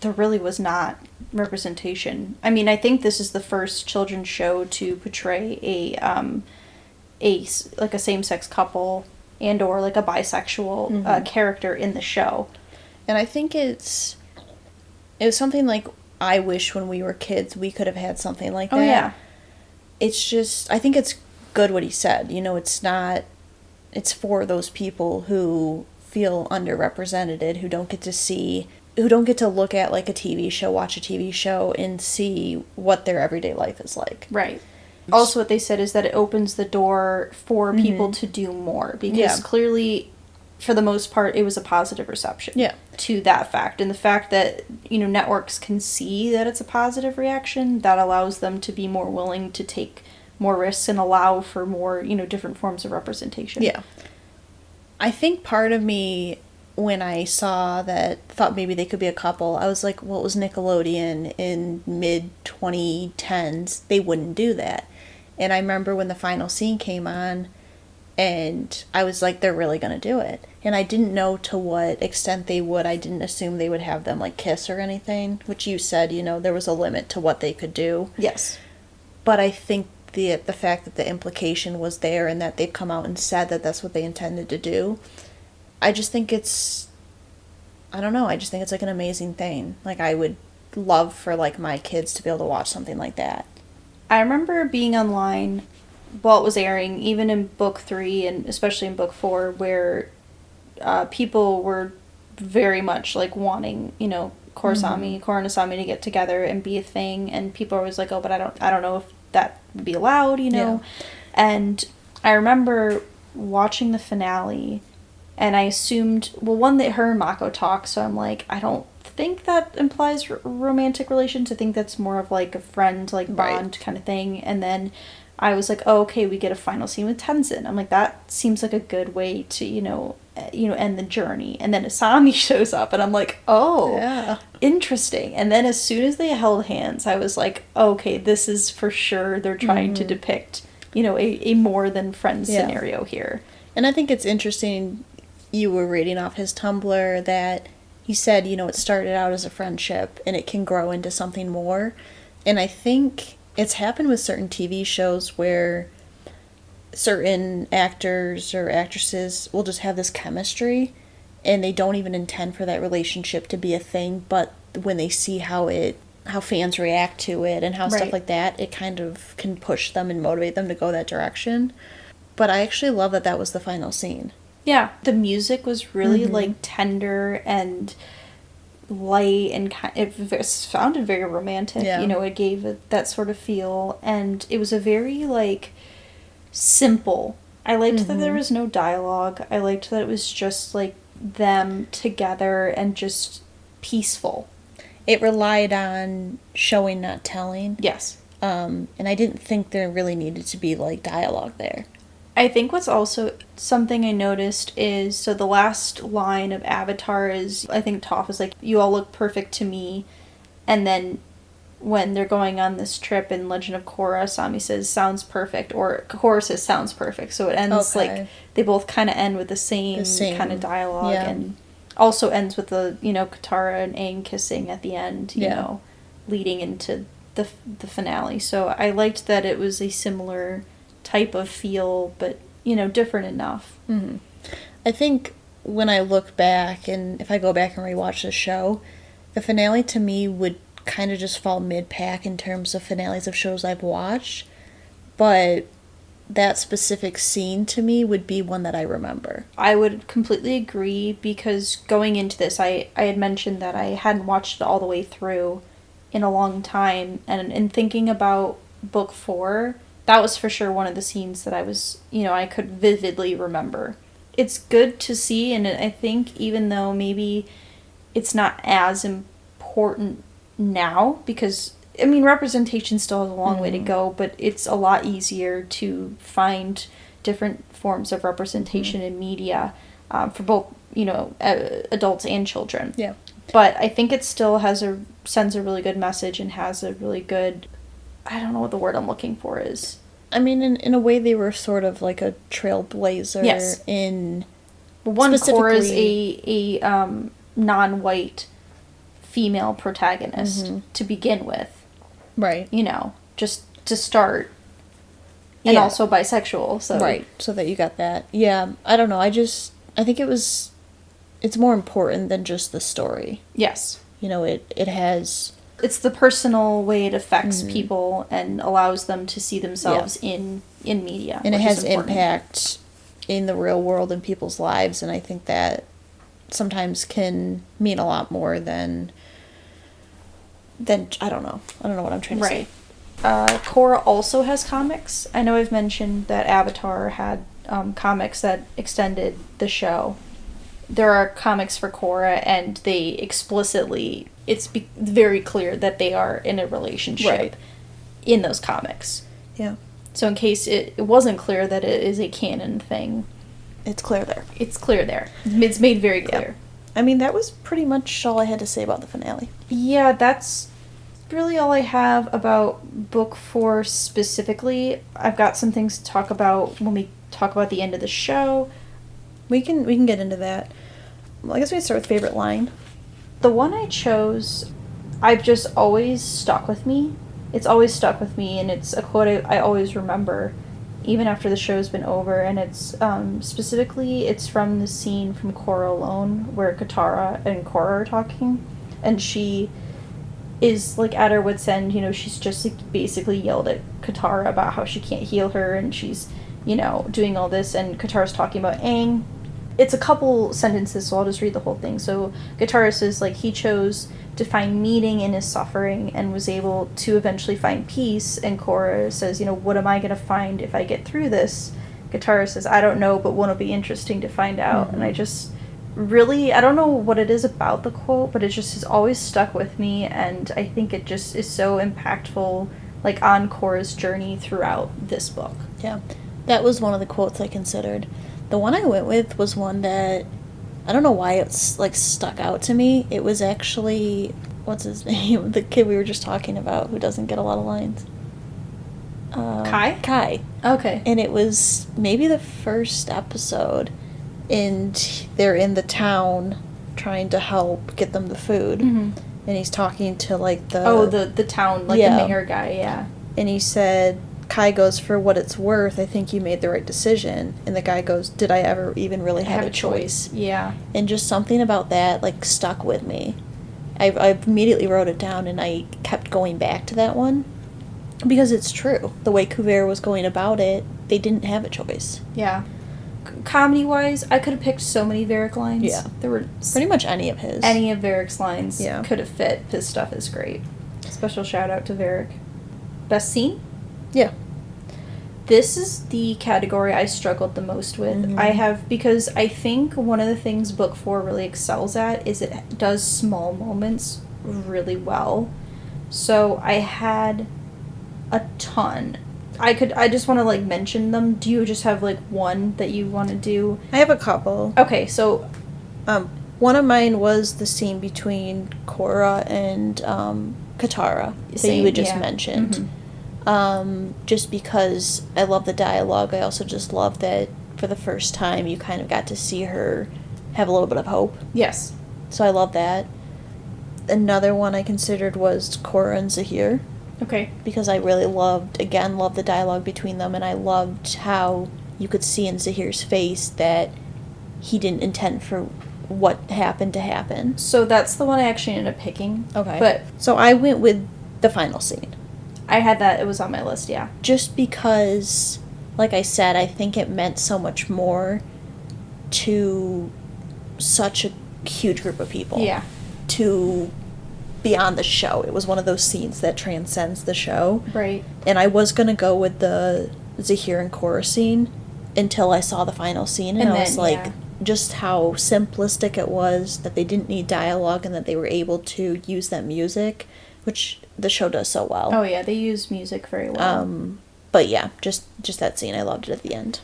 There really was not representation. I mean, I think this is the first children's show to portray a same-sex couple and or like a bisexual character in the show. And I think it was something like, I wish when we were kids we could have had something like that. Oh, yeah. It's just, I think it's good what he said. It's for those people who feel underrepresented, who don't get to look at like a TV show, watch a TV show, and see what their everyday life is like. Right. Also, what they said is that it opens the door for people to do more, because clearly, for the most part, it was a positive reception to that fact. And the fact that, networks can see that it's a positive reaction, that allows them to be more willing to take more risks and allow for more, different forms of representation. Yeah. I think part of me, when I saw that, thought maybe they could be a couple, I was like, well, it was Nickelodeon in mid-2010s. They wouldn't do that. And I remember when the final scene came on, and I was like, they're really going to do it. And I didn't know to what extent they would. I didn't assume they would have them, like, kiss or anything, which you said, there was a limit to what they could do. Yes. But I think the fact that the implication was there and that they've come out and said that that's what they intended to do, I just think it's, I don't know, I just think it's, like, an amazing thing. Like, I would love for, like, my kids to be able to watch something like that. I remember being online while it was airing, even in book 3 and especially in book 4, where people were very much like wanting, Korra and Asami to get together and be a thing, and people are always like, oh, but I don't know if that would be allowed, Yeah. And I remember watching the finale, and I assumed, well, one, that her and Mako talk, so I'm like, I don't think that implies romantic relations. I think that's more of like a friend, like bond kind of thing. And then I was like, oh, okay, we get a final scene with Tenzin. I'm like, that seems like a good way to, end the journey. And then Asami shows up, and I'm like, oh, interesting. And then as soon as they held hands, I was like, okay, this is for sure. They're trying to depict, a more than friends scenario here. And I think it's interesting, you were reading off his Tumblr that he said, it started out as a friendship and it can grow into something more. And I think it's happened with certain TV shows where certain actors or actresses will just have this chemistry, and they don't even intend for that relationship to be a thing, but when they see how fans react to it and how stuff like that, it kind of can push them and motivate them to go that direction. But I actually love that was the final scene. Yeah, the music was really like tender and light, and it sounded very romantic. Yeah. You know, it gave it that sort of feel, and it was a very like simple. I liked that there was no dialogue. I liked that it was just like them together and just peaceful. It relied on showing, not telling. Yes. And I didn't think there really needed to be like dialogue there. I think what's also something I noticed is, so the last line of Avatar is, I think Toph is like, "You all look perfect to me." And then when they're going on this trip in Legend of Korra, Sami says, "Sounds perfect," or Korra says, "Sounds perfect." So it ends like, they both kind of end with the same kind of dialogue, and also ends with the, you know, Katara and Aang kissing at the end, you know, leading into the finale. So I liked that it was a similar type of feel, but, you know, different enough. Mm-hmm. I think when I look back, and if I go back and rewatch the show, the finale to me would kind of just fall mid-pack in terms of finales of shows I've watched, but that specific scene to me would be one that I remember. I would completely agree, because going into this, I had mentioned that I hadn't watched it all the way through in a long time, and in thinking about book 4, that was for sure one of the scenes that I was, you know, I could vividly remember. It's good to see, and I think even though maybe it's not as important now, because, I mean, representation still has a long way to go, but it's a lot easier to find different forms of representation in media for both, you know, adults and children. Yeah. But I think it still sends a really good message and has a really good, I don't know what the word I'm looking for is. I mean, in a way, they were sort of like a trailblazer. Yes. In one, Korra is a non-white female protagonist to begin with. Right. You know, just to start. And also bisexual, so. Right, so that you got that. Yeah, I don't know, I think it's more important than just the story. Yes. You know, it has... It's the personal way it affects people and allows them to see themselves in media. And it has impact in the real world in people's lives, and I think that sometimes can mean a lot more than I don't know what I'm trying to say. Korra also has comics. I know I've mentioned that Avatar had comics that extended the show. There are comics for Korra, and they explicitly, it's very clear that they are in a relationship in those comics. Yeah. So in case it wasn't clear that it is a canon thing, it's clear there. It's clear there. It's made very clear. I mean, that was pretty much all I had to say about the finale. Yeah, that's really all I have about book 4 specifically. I've got some things to talk about when we talk about the end of the show. We can get into that. Well, I guess we can start with favorite line. The one I chose, I've just always stuck with me. It's always stuck with me, and it's a quote I always remember, even after the show's been over, and it's specifically, it's from the scene from Korra Alone, where Katara and Korra are talking, and she is, like, at her wit's end. You know, she's just, like, basically yelled at Katara about how she can't heal her, and she's, you know, doing all this, and Katara's talking about Aang. It's a couple sentences, so I'll just read the whole thing. So Katara says, like, he chose to find meaning in his suffering and was able to eventually find peace, and Korra says, you know, what am I going to find if I get through this? Katara says, I don't know, but won't it be interesting to find out? And I just really, I don't know what it is about the quote, but it just has always stuck with me, and I think it just is so impactful, like, on Korra's journey throughout this book. Yeah, that was one of the quotes I considered. The one I went with was one that, I don't know why it's, like, stuck out to me. It was actually, what's his name? The kid we were just talking about who doesn't get a lot of lines. Kai? Kai. Okay. And it was maybe the first episode, and they're in the town trying to help get them the food. And he's talking to, like, the... Oh, the town, like, the mayor guy, yeah. And he said, Kai goes, for what it's worth, I think you made the right decision. And the guy goes, did I ever even really have a choice? Yeah. And just something about that, like, stuck with me. I immediately wrote it down, and I kept going back to that one. Because it's true. The way Kuvira was going about it, they didn't have a choice. Yeah. Comedy-wise, I could have picked so many Varric lines. Yeah. There were... Pretty much any of his. Any of Varric's lines Yeah. could have fit. His stuff is great. Special shout-out to Varric. Best scene? Yeah. This is the category I struggled the most with. Mm-hmm. Because I think one of the things Book 4 really excels at is it does small moments really well. So I had a ton. I just want to, like, mention them. Do you just have, like, one that you want to do? I have a couple. Okay, so... One of mine was the scene between Korra and Katara that you had just mentioned. Just because I love the dialogue, I also just love that for the first time you kind of got to see her have a little bit of hope. Yes. So I love that. Another one I considered was Korra and Zahir. Okay. Because I really loved the dialogue between them, and I loved how you could see in Zahir's face that he didn't intend for what happened to happen. So that's the one I actually ended up picking. Okay. But so I went with the final scene. I had that. It was on my list, yeah. Just because, like I said, I think it meant so much more to such a huge group of people. Yeah. To beyond the show. It was one of those scenes that transcends the show. Right. And I was going to go with the Zahir and Korra scene until I saw the final scene. And I was like, just how simplistic it was, that they didn't need dialogue and that they were able to use that music, which the show does so well. Oh, yeah, they use music very well. But yeah, just that scene, I loved it at the end.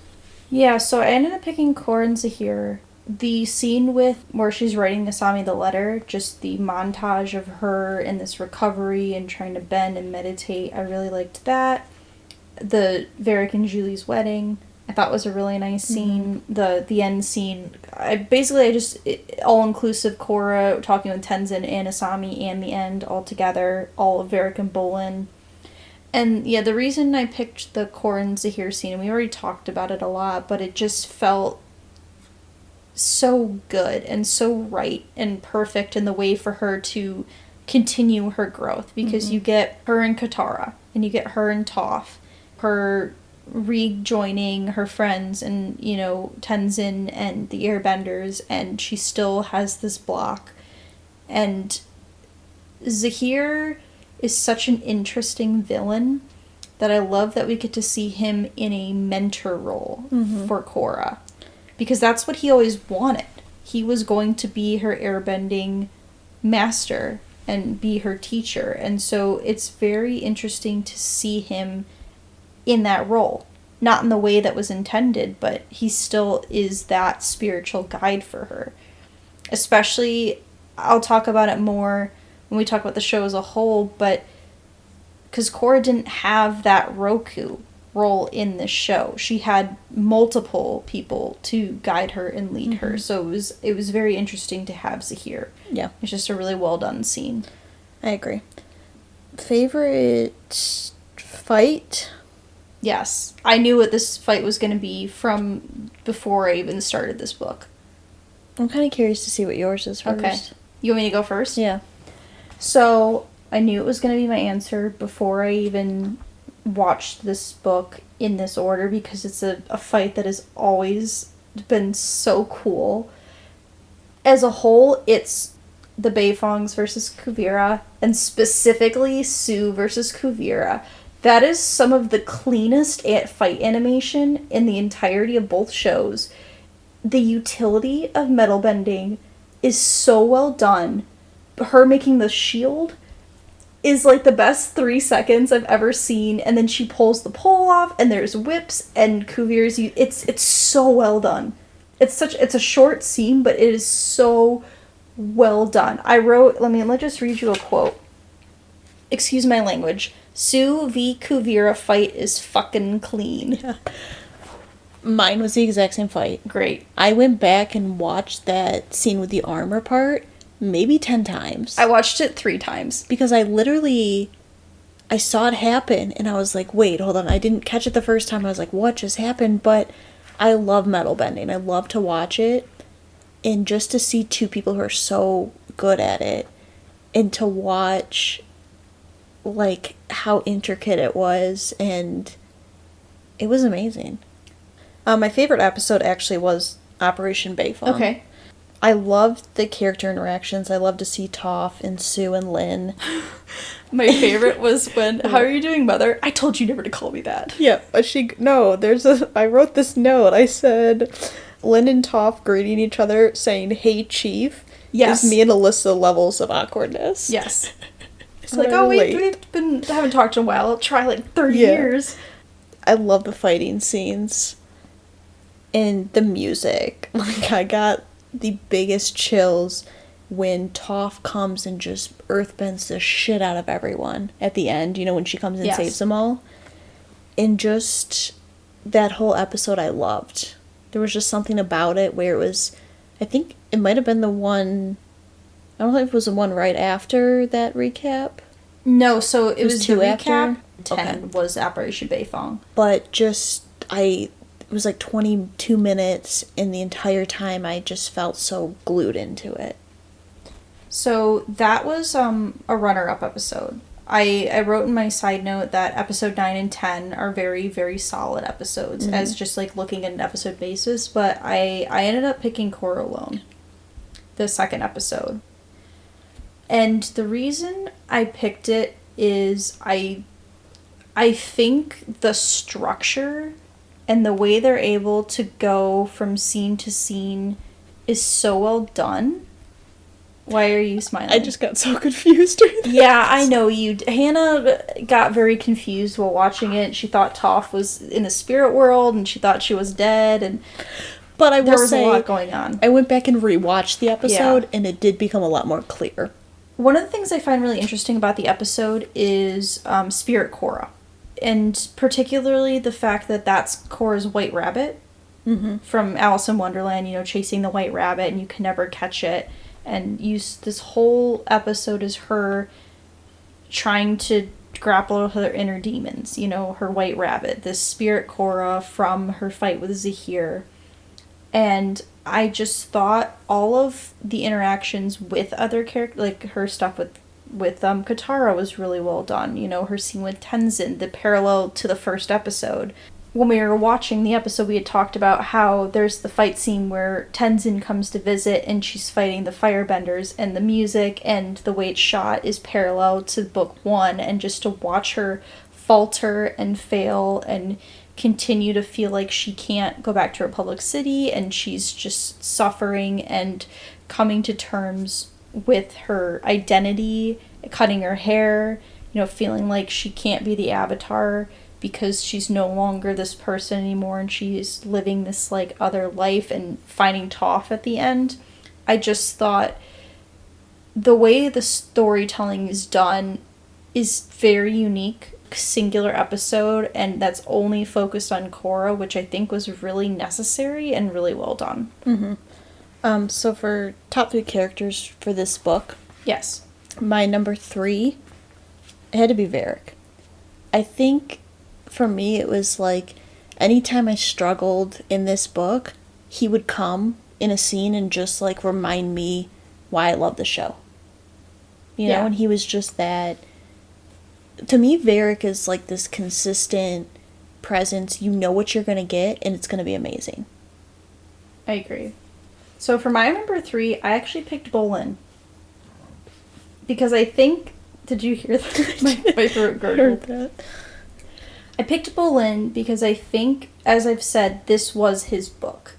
Yeah, so I ended up picking Korra and Zahir. The scene where she's writing Asami the letter, just the montage of her in this recovery and trying to bend and meditate, I really liked that. The Varric and Julie's wedding, I thought was a really nice scene. The end scene, all-inclusive Korra talking with Tenzin and Asami, and the end all together, all of Varric and Bolin. And yeah, the reason I picked the Korra and Zahir scene, and we already talked about it a lot, but it just felt so good and so right and perfect in the way for her to continue her growth, because you get her and Katara, and you get her and Toph, her rejoining her friends and, you know, Tenzin and the Airbenders, and she still has this block. And Zahir is such an interesting villain that I love that we get to see him in a mentor role for Korra. Because that's what he always wanted. He was going to be her airbending master and be her teacher. And so it's very interesting to see him in that role. Not in the way that was intended, but he still is that spiritual guide for her. Especially, I'll talk about it more when we talk about the show as a whole, but because Korra didn't have that Roku role in this show. She had multiple people to guide her and lead her. So it was very interesting to have Zahir. Yeah. It's just a really well done scene. I agree. Favorite fight? Yes. I knew what this fight was going to be from before I even started this book. I'm kind of curious to see what yours is first. Okay. You want me to go first? Yeah. So, I knew it was going to be my answer before I even watched this book in this order, because it's a fight that has always been so cool. As a whole, it's the Beifongs versus Kuvira, and specifically Sue versus Kuvira. That is some of the cleanest fight animation in the entirety of both shows. The utility of metal bending is so well done. Her making the shield is like the best 3 seconds I've ever seen, and then she pulls the pole off, and there's whips, and Kuvira's... It's so well done. It's a short scene, but it is so well done. Let me just read you a quote. Excuse my language. Sue v. Kuvira fight is fucking clean. Yeah. Mine was the exact same fight. Great. I went back and watched that scene with the armor part maybe 10 times. I watched it 3 times. Because I literally I saw it happen, and I was like, wait, hold on. I didn't catch it the first time. I was like, what just happened? But I love metal bending. I love to watch it. And just to see two people who are so good at it, and to watch, like, how intricate it was, and it was amazing. My favorite episode actually was Operation Bayfong. Okay. I loved the character interactions. I loved to see Toph and Sue and Lynn. My favorite was when, how are you doing, Mother? I told you never to call me that. Yeah, I wrote this note. I said, Lynn and Toph greeting each other saying, "Hey, Chief." Yes. Is me and Alyssa levels of awkwardness. Yes. It's So like, I oh, wait, relate. haven't talked in a while. Try like 30 Yeah. years. I love the fighting scenes. And the music. Like, I got the biggest chills when Toph comes and just earthbends the shit out of everyone at the end, you know, when she comes and Yes. saves them all. And just that whole episode I loved. There was just something about it where it was, I think it might have been the one, I don't know if it was the one right after that recap. No, so it was two the after? recap. 10 Okay. was Operation Bayfong. But just, it was like 22 minutes, and the entire time I just felt so glued into it. So that was a runner-up episode. I wrote in my side note that episode 9 and 10 are very, very solid episodes as just like looking at an episode basis, but I ended up picking Korra Alone, the second episode. And the reason I picked it is I think the structure and the way they're able to go from scene to scene is so well done. Why are you smiling? I just got so confused during that. Yeah, I know you. Hannah got very confused while watching it. She thought Toph was in the spirit world, and she thought she was dead, and But I will there was say, a lot going on. I went back and rewatched the episode, Yeah. and it did become a lot more clear. One of the things I find really interesting about the episode is Spirit Korra. And particularly the fact that that's Korra's white rabbit from Alice in Wonderland, you know, chasing the white rabbit and you can never catch it. And this whole episode is her trying to grapple with her inner demons, you know, her white rabbit, this Spirit Korra from her fight with Zahir. And I just thought all of the interactions with other characters, like her stuff with Katara was really well done. You know, her scene with Tenzin, the parallel to the first episode. When we were watching the episode, we had talked about how there's the fight scene where Tenzin comes to visit and she's fighting the firebenders, and the music and the way it's shot is parallel to book 1, and just to watch her falter and fail and continue to feel like she can't go back to Republic City, and she's just suffering and coming to terms with her identity, cutting her hair, you know, feeling like she can't be the Avatar because she's no longer this person anymore and she's living this like other life, and finding Toph at the end. I just thought the way the storytelling is done is very unique, singular episode, and that's only focused on Korra, which I think was really necessary and really well done. So for top 3 characters for this book, Yes. my number 3, it had to be Varric. I think for me it was like, anytime I struggled in this book, he would come in a scene and just like remind me why I love the show. You know, Yeah. and he was just that. To me, Varric is like this consistent presence. You know what you're going to get, and it's going to be amazing. I agree. So for my number 3, I actually picked Bolin. Because I think... Did you hear that? my throat gurgled. Heard that. I picked Bolin because I think, as I've said, this was his book.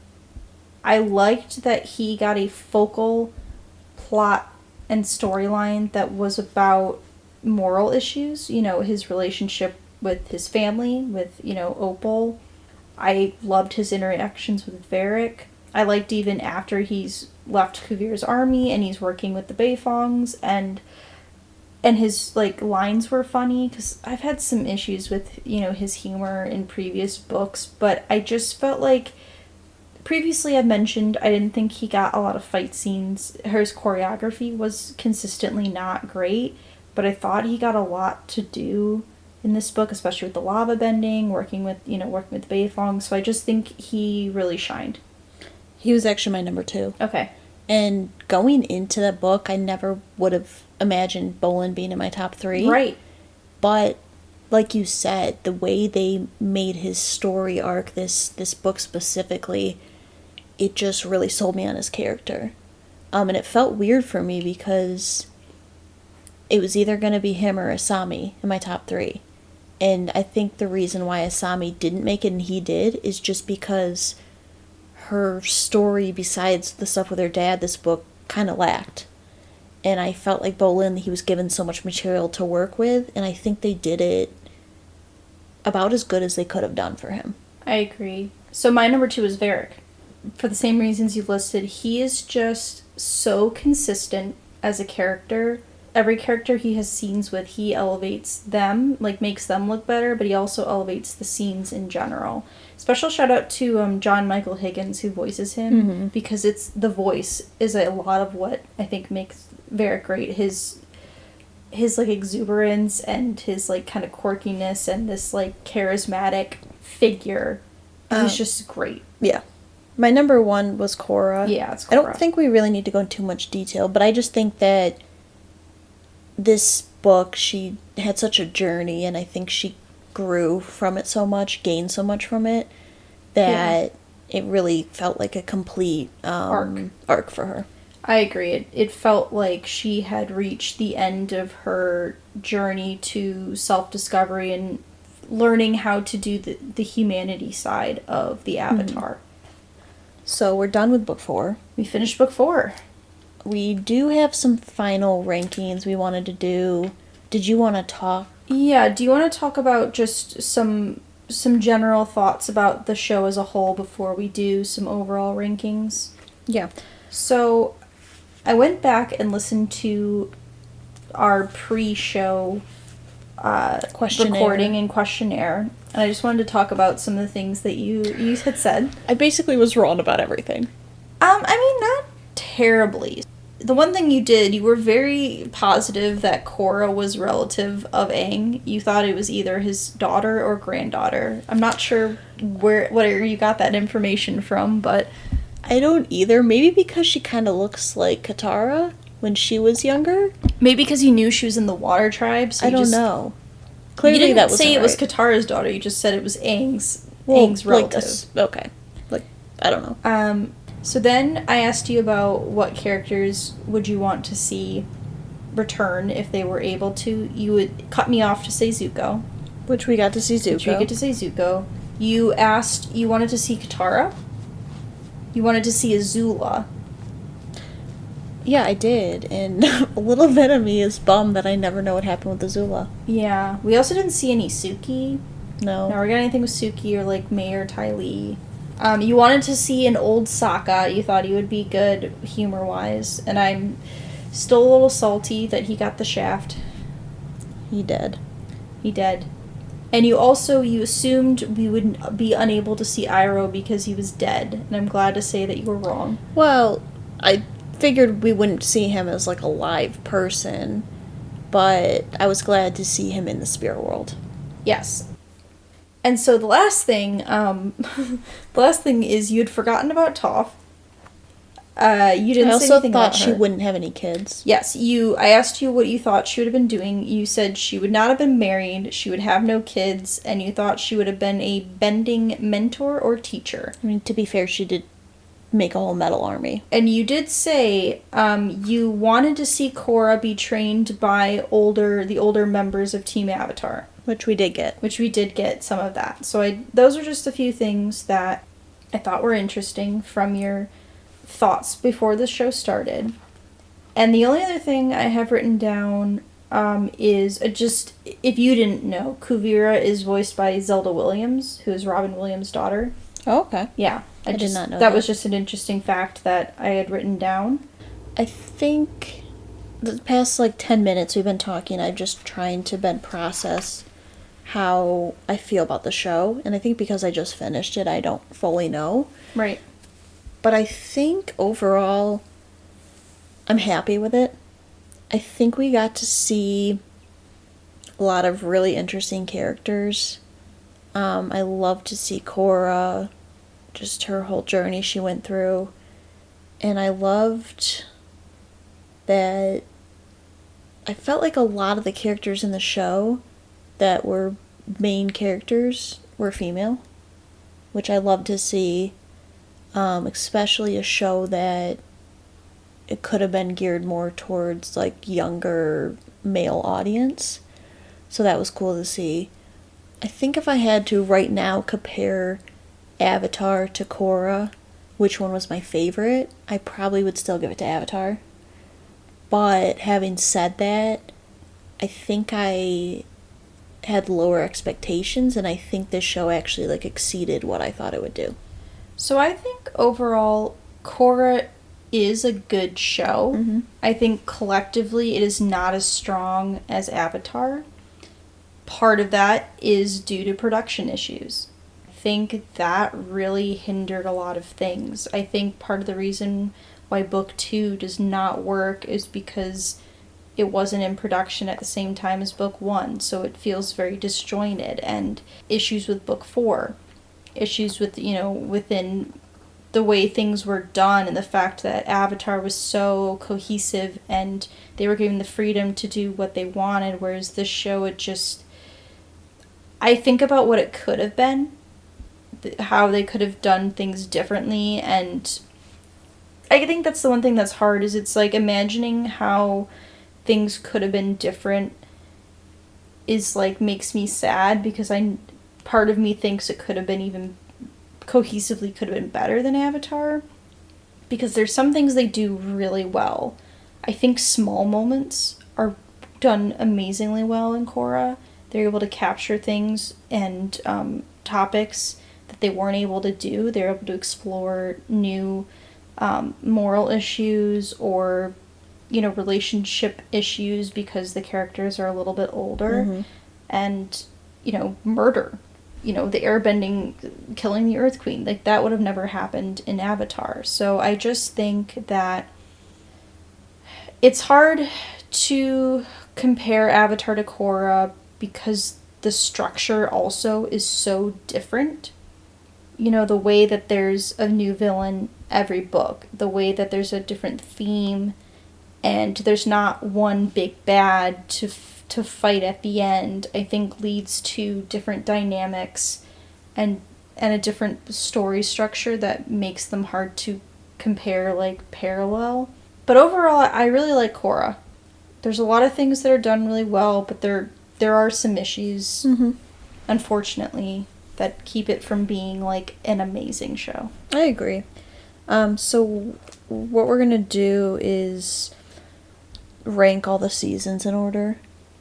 I liked that he got a focal plot and storyline that was about moral issues. You know, his relationship with his family, with, you know, Opal. I loved his interactions with Varric. I liked even after he's left Kuvir's army and he's working with the Bayfongs, and his like lines were funny, because I've had some issues with, you know, his humor in previous books, but I just felt like previously I mentioned I didn't think he got a lot of fight scenes. His choreography was consistently not great, but I thought he got a lot to do in this book, especially with the lava bending, working with Beifong. So I just think he really shined. He was actually my number 2. Okay. And going into that book, I never would have imagined Bolin being in my top 3. Right. But like you said, the way they made his story arc, this book specifically, it just really sold me on his character. And it felt weird for me because it was either going to be him or Asami in my top 3. And I think the reason why Asami didn't make it and he did is just because her story, besides the stuff with her dad, this book kind of lacked. And I felt like Bolin, he was given so much material to work with, and I think they did it about as good as they could have done for him. I agree. So my number 2 is Varric. For the same reasons you've listed, he is just so consistent as a character. Every character he has scenes with, he elevates them, like makes them look better, but he also elevates the scenes in general. Special shout out to John Michael Higgins, who voices him, because it's the voice is a lot of what I think makes Varric great. His like exuberance and his like kind of quirkiness and this like charismatic figure. He's just great. Yeah. My number 1 was Korra. Yeah, it's Korra. I don't think we really need to go into too much detail, but I just think that this book, she had such a journey, and I think she grew from it so much, gained so much from it, that it really felt like a complete arc for her. I agree. It felt like she had reached the end of her journey to self-discovery and learning how to do the humanity side of the Avatar. So we're done with book 4. We finished book 4. We do have some final rankings we wanted to do. Did you want to talk? Yeah, do you want to talk about just some general thoughts about the show as a whole before we do some overall rankings? Yeah. So, I went back and listened to our pre-show recording and questionnaire, and I just wanted to talk about some of the things that you had said. I basically was wrong about everything. I mean, not terribly. The one thing you did, you were very positive that Korra was relative of Aang. You thought it was either his daughter or granddaughter. I'm not sure where you got that information from, but I don't either. Maybe because she kind of looks like Katara when she was younger. Maybe because you knew she was in the Water Tribe. So I don't know. Clearly, you didn't that wasn't say it right. was Katara's daughter. You just said it was Aang's relative. Okay. Like, I don't know. So then I asked you about what characters would you want to see return if they were able to. You would cut me off to say Zuko. Which we got to see Zuko. Which we get to say Zuko. You asked, you wanted to see Katara. You wanted to see Azula. Yeah, I did. And a little bit of me is bummed that I never know what happened with Azula. Yeah. We also didn't see any Suki. No. Never got anything with Suki or like Mei or Ty Lee. You wanted to see an old Sokka. You thought he would be good humor-wise. And I'm still a little salty that he got the shaft. He did. He did. And you assumed we would be unable to see Iroh because he was dead. And I'm glad to say that you were wrong. Well, I figured we wouldn't see him as like a live person. But I was glad to see him in the spirit world. Yes. And so the last thing is you had forgotten about Toph. You didn't say anything about her. I also thought she wouldn't have any kids. Yes, I asked you what you thought she would have been doing. You said she would not have been married, she would have no kids, and you thought she would have been a bending mentor or teacher. I mean, to be fair, she did make a whole metal army. And you did say you wanted to see Korra be trained by the older members of Team Avatar. Which we did get. Which we did get some of that. So those are just a few things that I thought were interesting from your thoughts before the show started. And the only other thing I have written down is just, if you didn't know, Kuvira is voiced by Zelda Williams, who is Robin Williams' daughter. Oh, okay. Yeah. I did not know that. That was just an interesting fact that I had written down. I think the past 10 minutes we've been talking, I'm just trying to process how I feel about the show. And I think because I just finished it, I don't fully know. Right. But I think overall, I'm happy with it. I think we got to see a lot of really interesting characters. I love to see Korra, just her whole journey she went through. And I loved that I felt like a lot of the characters in the show that were main characters were female, which I love to see, especially a show that it could have been geared more towards like younger male audience. So that was cool to see. I think if I had to right now compare Avatar to Korra, which one was my favorite, I probably would still give it to Avatar. But having said that, I think I had lower expectations, and I think this show actually like exceeded what I thought it would do. So I think overall, Korra is a good show. Mm-hmm. I think collectively it is not as strong as Avatar. Part of that is due to production issues. I think that really hindered a lot of things. I think part of the reason why Book 2 does not work is because it wasn't in production at the same time as Book 1, so it feels very disjointed, and issues with Book 4, issues with, within the way things were done, and the fact that Avatar was so cohesive and they were given the freedom to do what they wanted, whereas this show, I think about what it could have been, how they could have done things differently, and I think that's the one thing that's hard, is it's like imagining how things could have been different is like makes me sad, because part of me thinks it could have been even cohesively could have been better than Avatar, because there's some things they do really well. I think small moments are done amazingly well in Korra. They're able to capture things and topics that they weren't able to do. They're able to explore new moral issues or relationship issues because the characters are a little bit older. Mm-hmm. And murder, the airbending, killing the Earth Queen, like that would have never happened in Avatar. So I just think that it's hard to compare Avatar to Korra because the structure also is so different. The way that there's a new villain every book, the way that there's a different theme, and there's not one big bad to fight at the end, I think leads to different dynamics and a different story structure that makes them hard to compare, like parallel. But overall, I really like Korra. There's a lot of things that are done really well, but there are some issues, Mm-hmm. unfortunately, that keep it from being like an amazing show. I agree. So what we're gonna do is rank all the seasons in order.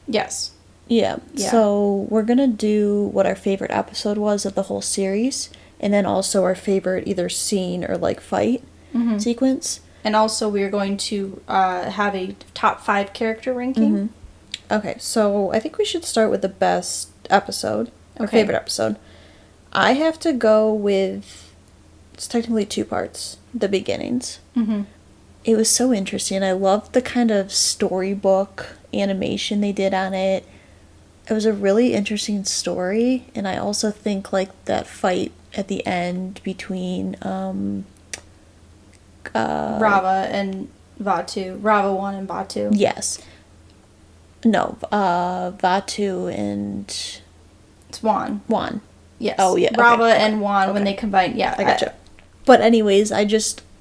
Yes. Yeah. Yeah. So we're gonna do what our favorite episode was of the whole series, and then also our favorite either scene or like fight Mm-hmm. sequence. And also we are going to have a top 5 character ranking. Mm-hmm. Okay, so I think we should start with the best episode, our Okay. favorite episode. I have to go with, it's technically 2 parts, the beginnings. Mm-hmm. It was so interesting. I loved the kind of storybook animation they did on it. It was a really interesting story, and I also think like that fight at the end between Rava and Vatu. Rava 1 and Vatu. Yes. No, Vatu and It's Juan. Juan. Yes. Oh, yeah, okay. Rava and Juan, when Okay. they combine. Yeah. I gotcha. But anyways, I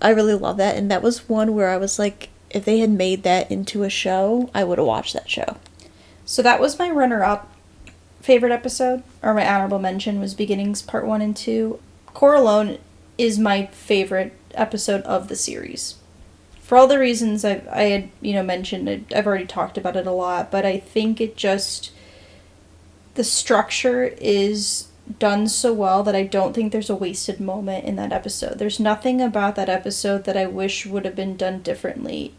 really love that, and that was one where I was like, if they had made that into a show, I would have watched that show. So that was my runner-up favorite episode, or my honorable mention was Beginnings Part 1 and 2. Korra Alone is my favorite episode of the series. For all the reasons I had, mentioned, I've already talked about it a lot, but I think the structure is done so well that I don't think there's a wasted moment in that episode. There's nothing about that episode that I wish would have been done differently.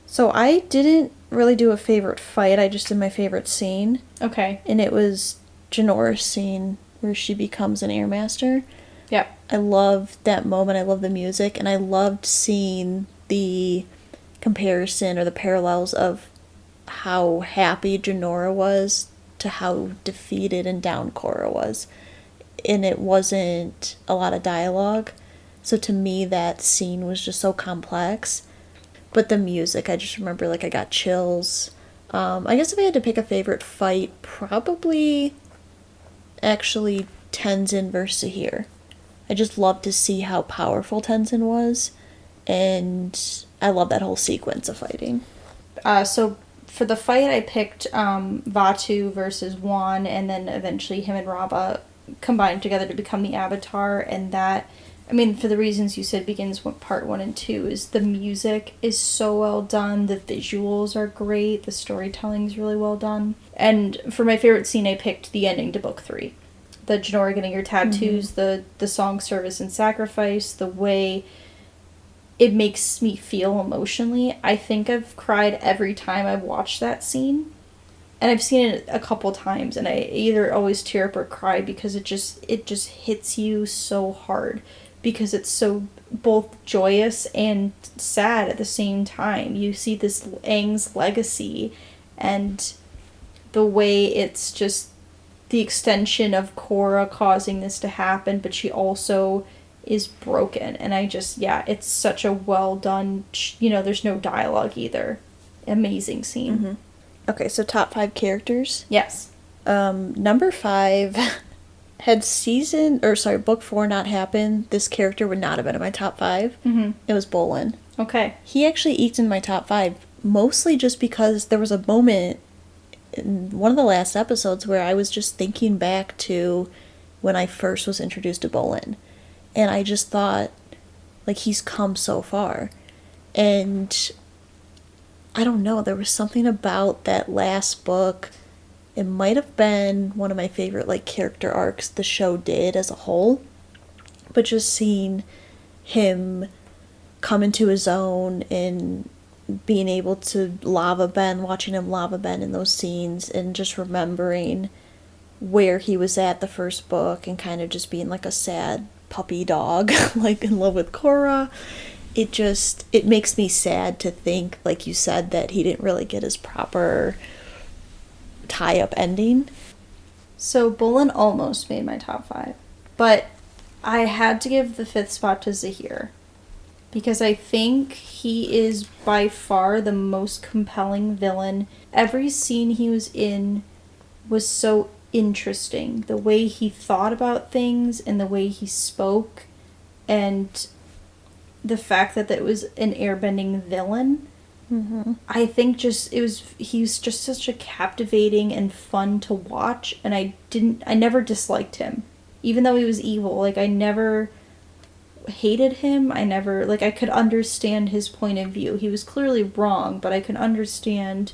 So I didn't really do a favorite fight, I just did my favorite scene. Okay. And it was Janora's scene where she becomes an Airmaster. Yep. I loved that moment, I loved the music, and I loved seeing the comparison or the parallels of how happy Jinora was to how defeated and down Korra was. And it wasn't a lot of dialogue. So to me, that scene was just so complex. But the music, I just remember, like, I got chills. I guess if I had to pick a favorite fight, probably actually Tenzin versus Sahir. I just loved to see how powerful Tenzin was, and I love that whole sequence of fighting. So for the fight, I picked Vatu versus Juan, and then eventually him and Raba combined together to become the Avatar, and that, I mean, for the reasons you said, begins with part 1 and 2, is the music is so well done, the visuals are great, the storytelling is really well done. And for my favorite scene, I picked the ending to book 3. The Jinora getting her tattoos, the song Service and Sacrifice, the way it makes me feel emotionally. I think I've cried every time I've watched that scene. And I've seen it a couple times, and I either always tear up or cry because it just hits you so hard. Because it's so both joyous and sad at the same time. You see this Aang's legacy, and the way it's just the extension of Korra causing this to happen, but she also is broken. And I just, yeah, it's such a well done, there's no dialogue either. Amazing scene. Mm-hmm. Okay, so top 5 characters. Yes. Number 5, had book 4 not happened, this character would not have been in my top 5. Mm-hmm. It was Bolin. Okay. He actually eked in my top 5, mostly just because there was a moment in one of the last episodes where I was just thinking back to when I first was introduced to Bolin. And I just thought, like, he's come so far. And I don't know, there was something about that last book. It might have been one of my favorite, like, character arcs the show did as a whole. But just seeing him come into his own and being able to watching him lava bend in those scenes, and just remembering where he was at the first book and kind of just being like a sad puppy dog, like in love with Korra. It makes me sad to think, like you said, that he didn't really get his proper tie-up ending. So Bolin almost made my top 5. But I had to give the 5th spot to Zahir. Because I think he is by far the most compelling villain. Every scene he was in was so interesting. The way he thought about things and the way he spoke, and the fact that it was an airbending villain. Mm-hmm. I think he was just such a captivating and fun to watch, and I never disliked him. Even though he was evil, like, I never hated him. I could understand his point of view. He was clearly wrong, but I could understand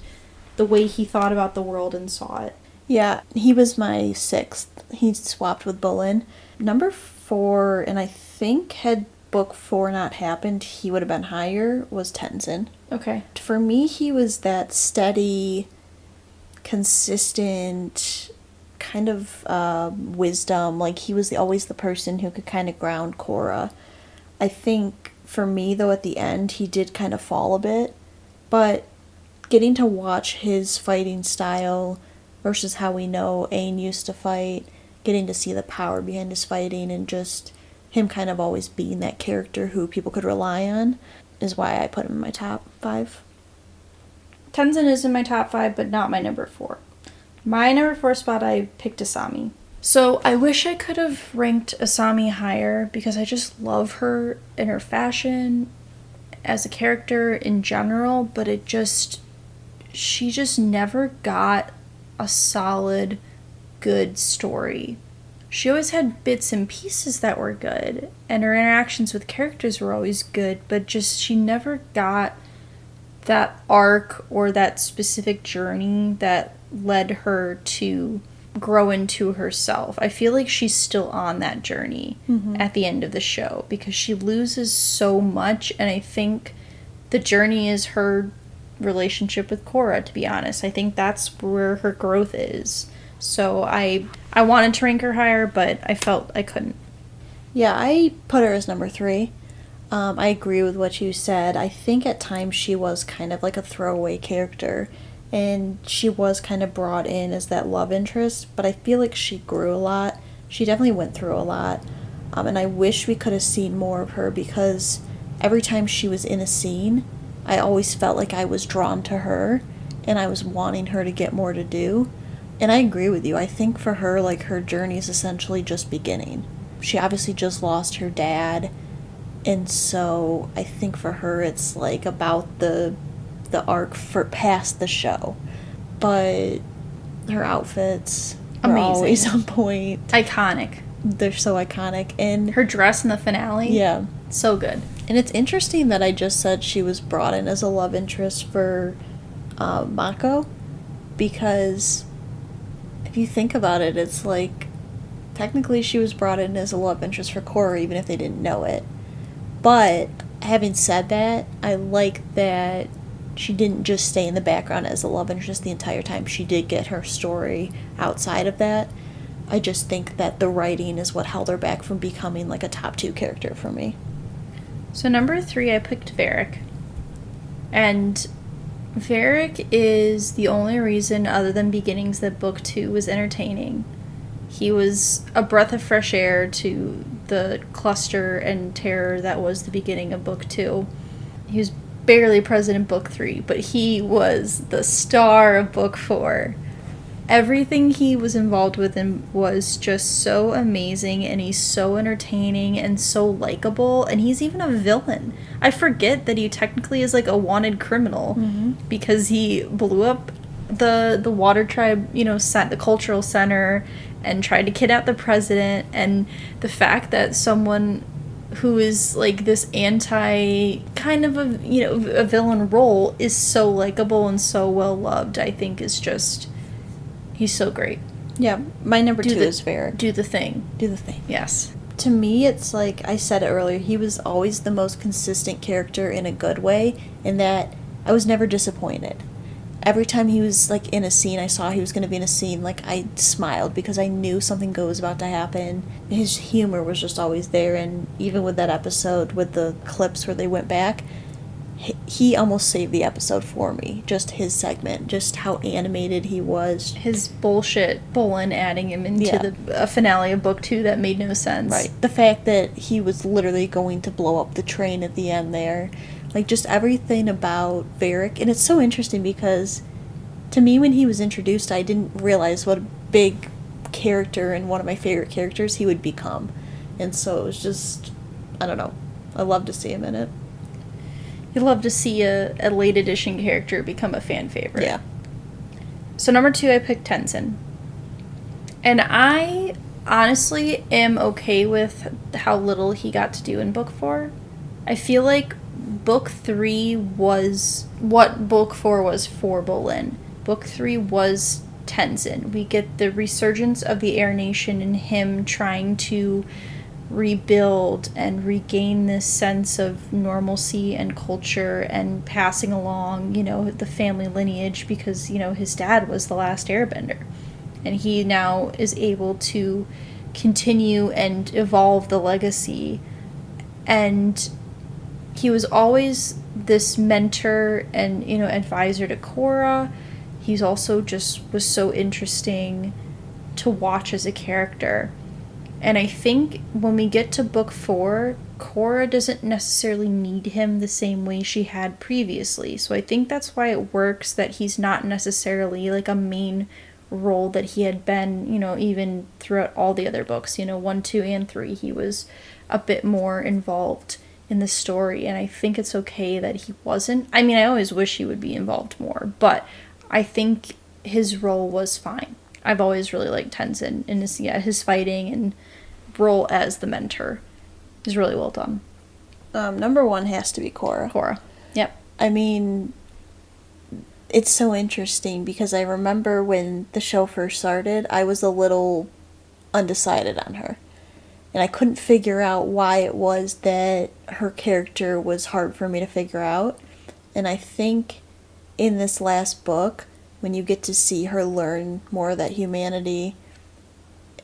the way he thought about the world and saw it. Yeah, he was my 6th. He swapped with Bolin. Number 4, and I think had book 4 not happened, he would have been higher, was Tenzin. Okay. For me, he was that steady, consistent kind of wisdom. Like, he was always the person who could kind of ground Korra. I think for me, though, at the end, he did kind of fall a bit. But getting to watch his fighting style versus how we know Aang used to fight, getting to see the power behind his fighting, and just him kind of always being that character who people could rely on, is why I put him in my top 5. Tenzin is in my top 5, but not my number 4. My number 4 spot, I picked Asami. So I wish I could have ranked Asami higher, because I just love her and her fashion as a character in general, but she just never got a solid, good story. She always had bits and pieces that were good, and her interactions with characters were always good, but just she never got that arc or that specific journey that led her to grow into herself. I feel like she's still on that journey at the end of the show, because she loses so much, and I think the journey is her relationship with Korra, to be honest. I think that's where her growth is. So I wanted to rank her higher, but I felt I couldn't. Yeah, I put her as number 3. I agree with what you said. I think at times she was kind of like a throwaway character, and she was kind of brought in as that love interest, but I feel like she grew a lot. She definitely went through a lot, and I wish we could have seen more of her, because every time she was in a scene, I always felt like I was drawn to her, and I was wanting her to get more to do. And I agree with you. I think for her, like, her journey is essentially just beginning. She obviously just lost her dad, and so I think for her it's like about the arc for past the show. But her outfits are Amazing. always on point. Iconic. They're so iconic. And Her dress in the finale. yeah. So good. And it's interesting that I just said she was brought in as a love interest for Mako, because if you think about it, it's like technically she was brought in as a love interest for Korra, even if they didn't know it. But having said that, I like that she didn't just stay in the background as a love interest the entire time. She did get her story outside of that. I just think that the writing is what held her back from becoming like a top 2 character for me. So number 3, I picked Varric. And Varric is the only reason other than beginnings that book 2 was entertaining. He was a breath of fresh air to the cluster and terror that was the beginning of book 2. He was barely present in book 3, but he was the star of book 4. Everything he was involved with was just so amazing, and he's so entertaining and so likable, and he's even a villain. I forget that he technically is like a wanted criminal, because he blew up the water tribe, the cultural center, and tried to kidnap the president. And the fact that someone who is like this anti kind of a villain role is so likable and so well loved, I think is just, he's so great. Yeah, my number 2 is Varric. Do the thing. Do the thing. Yes. To me, it's like I said it earlier, he was always the most consistent character in a good way, in that I was never disappointed. Every time he was like in a scene, I saw he was going to be in a scene, like I smiled because I knew something good was about to happen. His humor was just always there, and even with that episode with the clips where they went back, he almost saved the episode for me. Just his segment, just how animated he was. His bullshit Bolin adding him into the finale of book 2 that made no sense. Right. The fact that he was literally going to blow up the train at the end there. Like, just everything about Varric. And it's so interesting because, to me, when he was introduced, I didn't realize what a big character and one of my favorite characters he would become. And so it was just, I don't know. I love to see him in it. You'd love to see a late edition character become a fan favorite. Yeah. So number 2, I picked Tenzin. And I honestly am okay with how little he got to do in book 4. I feel like book 3 was what book 4 was for Bolin. Book 3 was Tenzin. We get the resurgence of the Air Nation and him trying to rebuild and regain this sense of normalcy and culture and passing along, the family lineage, because, his dad was the last airbender. And he now is able to continue and evolve the legacy. And he was always this mentor and, advisor to Korra. He's also just was so interesting to watch as a character. And I think when we get to book 4, Korra doesn't necessarily need him the same way she had previously. So I think that's why it works that he's not necessarily like a main role that he had been, even throughout all the other books. 1, 2, and 3, he was a bit more involved in the story. And I think it's okay that he wasn't. I mean, I always wish he would be involved more, but I think his role was fine. I've always really liked Tenzin, and his fighting and role as the mentor is really well done. Number 1 has to be Korra. Korra. Yep. I mean, it's so interesting because I remember when the show first started, I was a little undecided on her. And I couldn't figure out why it was that her character was hard for me to figure out. And I think in this last book, when you get to see her learn more of that humanity,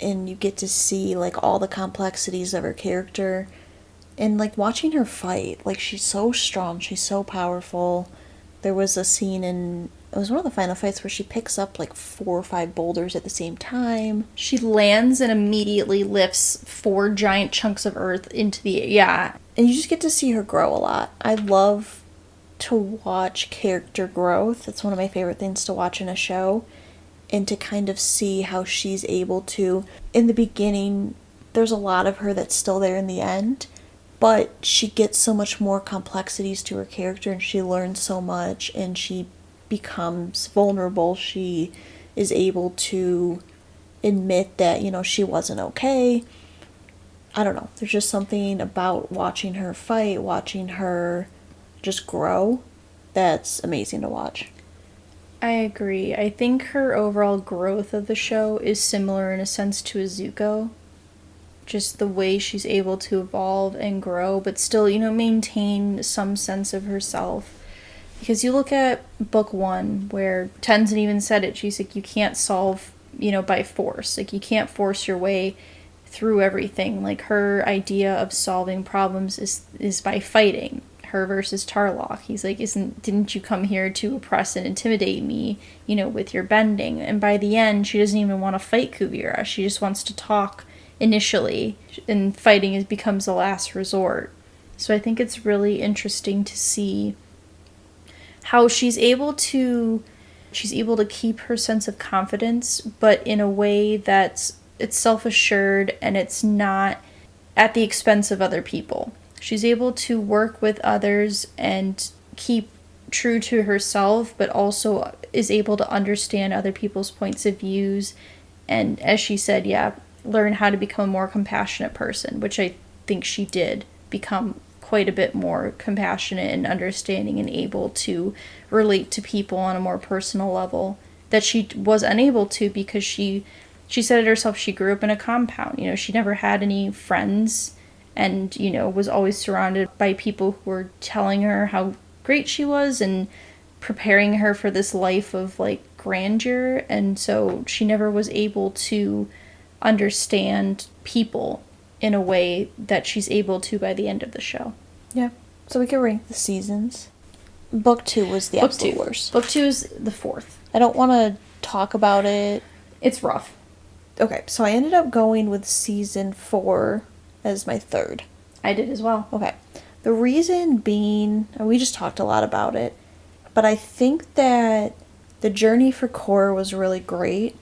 and you get to see like all the complexities of her character, and like watching her fight, like she's so strong, she's so powerful. There was a scene in it was one of the final fights where she picks up like 4 or 5 boulders at the same time. She lands and immediately lifts 4 giant chunks of earth into the air. Yeah. And you just get to see her grow a lot. I love to watch character growth. It's one of my favorite things to watch in a show. And to kind of see how she's able to, in the beginning, there's a lot of her that's still there in the end, but she gets so much more complexities to her character, and she learns so much, and she becomes vulnerable. She is able to admit that, she wasn't okay. I don't know. There's just something about watching her fight, watching her just grow, that's amazing to watch. I agree. I think her overall growth of the show is similar in a sense to Izuko. Just the way she's able to evolve and grow, but still, maintain some sense of herself. Because you look at book 1, where Tenzin even said it, she's like, you can't solve, by force. Like, you can't force your way through everything. Like, her idea of solving problems is by fighting. Her versus Tarlok. He's like, didn't you come here to oppress and intimidate me, with your bending? And by the end, she doesn't even want to fight Kuvira. She just wants to talk initially, and fighting becomes the last resort. So I think it's really interesting to see how she's able to keep her sense of confidence, but in a way it's self-assured and it's not at the expense of other people. She's able to work with others and keep true to herself, but also is able to understand other people's points of views. And as she said, learn how to become a more compassionate person, which I think she did become quite a bit more compassionate and understanding and able to relate to people on a more personal level that she was unable to because she said it herself, she grew up in a compound. She never had any friends and, was always surrounded by people who were telling her how great she was and preparing her for this life of, like, grandeur. And so she never was able to understand people in a way that she's able to by the end of the show. Yeah. So we can rank the seasons. Book 2 was the absolute worst. Book 2 is the 4th. I don't want to talk about it. It's rough. Okay, so I ended up going with season 4 as my 3rd. I did as well. Okay. The reason being, and we just talked a lot about it, but I think that the journey for Korra was really great,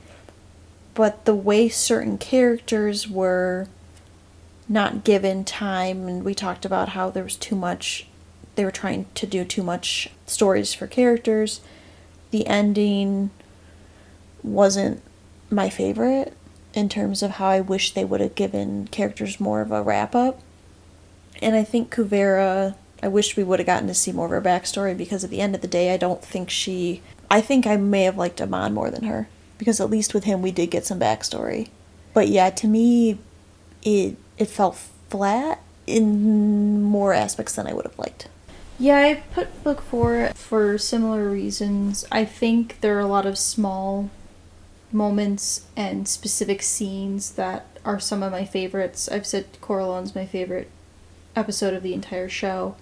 but the way certain characters were not given time, and we talked about how there was too much, they were trying to do too much stories for characters. The ending wasn't my favorite in terms of how I wish they would have given characters more of a wrap-up. And I think Kuvira, I wish we would have gotten to see more of her backstory, because at the end of the day, I think I may have liked Amon more than her, because at least with him we did get some backstory. But yeah, to me, it felt flat in more aspects than I would have liked. Yeah, I put book 4 for similar reasons. I think there are a lot of small moments and specific scenes that are some of my favorites. I've said Coraline's my favorite episode of the entire show.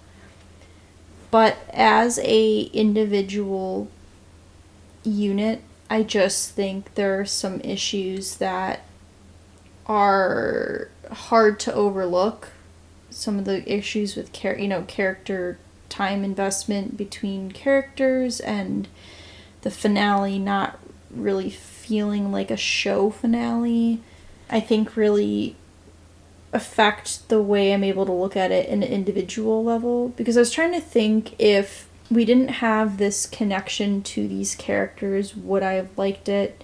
But as a individual unit, I just think there are some issues that are hard to overlook. Some of the issues with character time investment between characters, and the finale not really feeling like a show finale, I think really affect the way I'm able to look at it in an individual level. Because I was trying to think, if we didn't have this connection to these characters, would I have liked it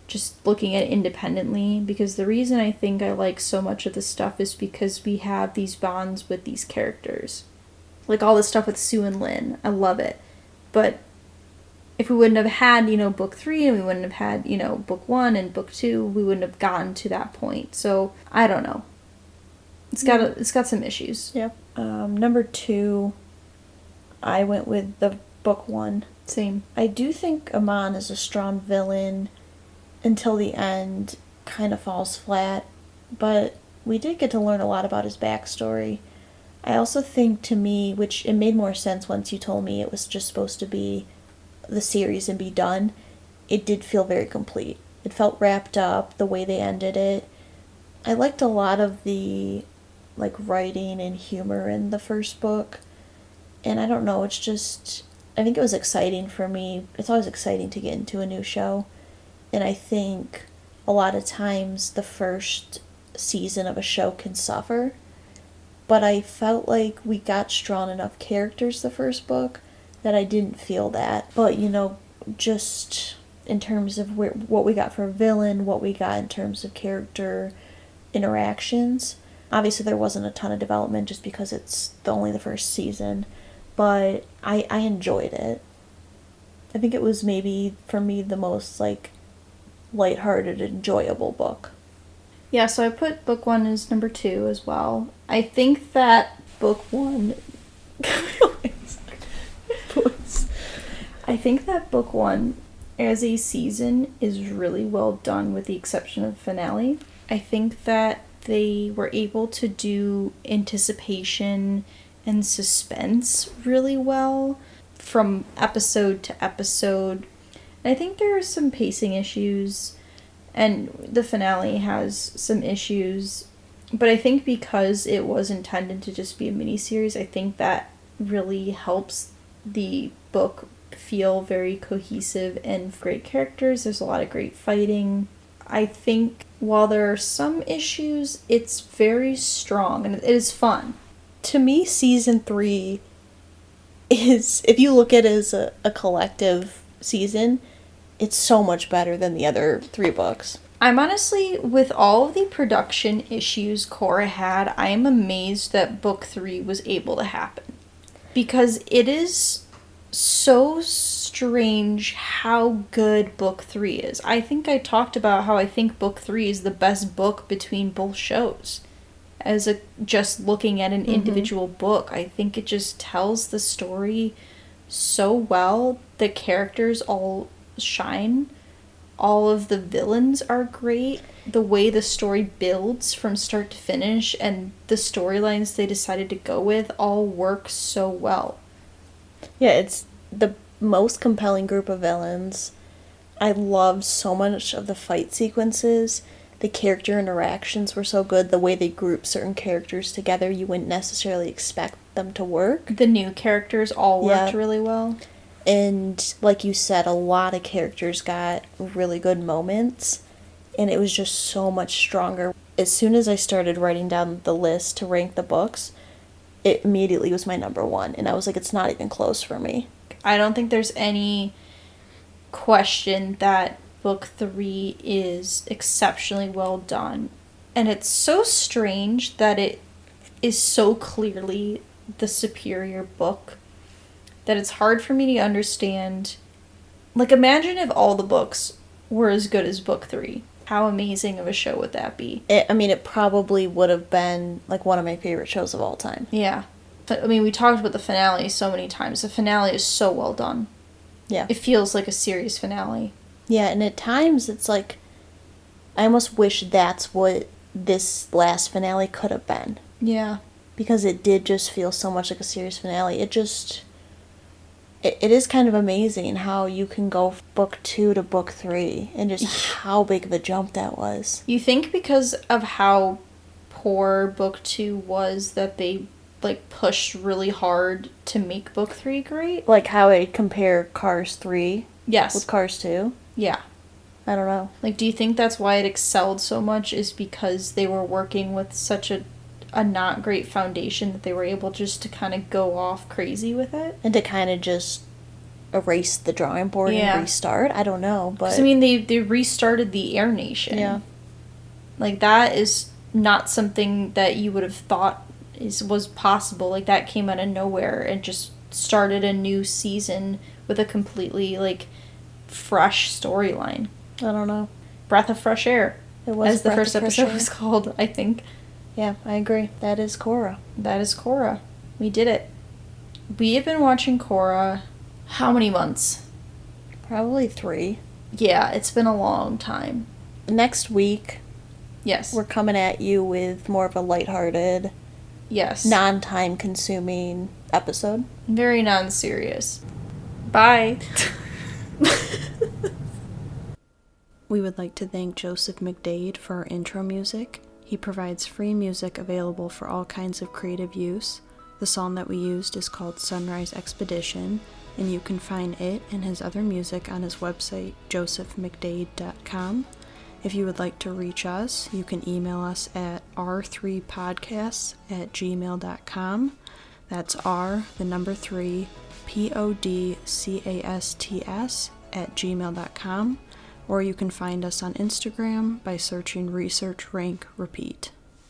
just looking at it independently? Because the reason I think I like so much of this stuff is because we have these bonds with these characters. Like all this stuff with Sue and Lynn, I love it. But if we wouldn't have had, book 3, and we wouldn't have had, book 1 and book 2, we wouldn't have gotten to that point. So, I don't know. It's got some issues. Yep. Number 2, I went with the book 1. Same. I do think Amon is a strong villain until the end, kind of falls flat, but we did get to learn a lot about his backstory. I also think, to me, which it made more sense once you told me it was just supposed to be the series and be done, it did feel very complete. It felt wrapped up, the way they ended it. I liked a lot of the, like, writing and humor in the first book. And I don't know, it's just, I think it was exciting for me. It's always exciting to get into a new show. And I think a lot of times the first season of a show can suffer. But I felt like we got strong enough characters the first book that I didn't feel that. But, just in terms of what we got for a villain, what we got in terms of character interactions. Obviously, there wasn't a ton of development just because it's only the first season. But I enjoyed it. I think it was maybe, for me, the most, like, lighthearted, enjoyable book. Yeah, so I put book 1 as number 2 as well. I think that book 1... I think that book 1, as a season, is really well done with the exception of the finale. I think that they were able to do anticipation and suspense really well from episode to episode. And I think there are some pacing issues, and the finale has some issues, but I think because it was intended to just be a miniseries, I think that really helps the book feel very cohesive and great characters. There's a lot of great fighting. I think while there are some issues, it's very strong and it is fun. To me, season 3 is, if you look at it as a collective season, it's so much better than the other 3 books. I'm honestly, with all of the production issues Korra had, I am amazed that book 3 was able to happen. Because it is so strange how good book 3 is. I think I talked about how I think book 3 is the best book between both shows. Just looking at an individual book, I think it just tells the story so well. The characters all shine. All of the villains are great. The way the story builds from start to finish and the storylines they decided to go with all work so well. Yeah, it's the most compelling group of villains. I loved so much of the fight sequences. The character interactions were so good. The way they group certain characters together, you wouldn't necessarily expect them to work. The new characters all worked really well. And like you said, a lot of characters got really good moments. And it was just so much stronger. As soon as I started writing down the list to rank the books, it immediately was my number 1. And I was like, it's not even close for me. I don't think there's any question that book 3 is exceptionally well done. And it's so strange that it is so clearly the superior book that it's hard for me to understand. Like, imagine if all the books were as good as book 3. How amazing of a show would that be? It probably would have been, like, one of my favorite shows of all time. Yeah. But, we talked about the finale so many times. The finale is so well done. Yeah. It feels like a series finale. Yeah, and at times it's like, I almost wish that's what this last finale could have been. Yeah. Because it did just feel so much like a series finale. It is kind of amazing how you can go from book 2 to book 3 and just how big of a jump that was. You think because of how poor book 2 was that they pushed really hard to make book 3 great? Like how I compare Cars 3 with Cars 2? Yeah. I don't know. Do you think that's why it excelled so much is because they were working with such a not great foundation that they were able just to kind of go off crazy with it? And to kind of just erase the drawing board and restart? I don't know, but... they restarted the Air Nation. Yeah. That is not something that you would have thought was possible. That came out of nowhere and just started a new season with a completely, fresh storyline. I don't know. Breath of fresh air. It was as the first episode was called, I think. Yeah, I agree. That is Korra. That is Korra. We did it. We have been watching Korra how many months? Probably 3. Yeah, it's been a long time. Next week, yes, we're coming at you with more of a lighthearted, non-time consuming episode. Very non-serious. Bye. We would like to thank Joseph McDade for our intro music. He provides free music available for all kinds of creative use. The song that we used is called Sunrise Expedition, and you can find it and his other music on his website, josephmcdade.com. If you would like to reach us, you can email us at r3podcasts@gmail.com. That's R, the number 3, podcasts@gmail.com. Or you can find us on Instagram by searching Research Rank Repeat.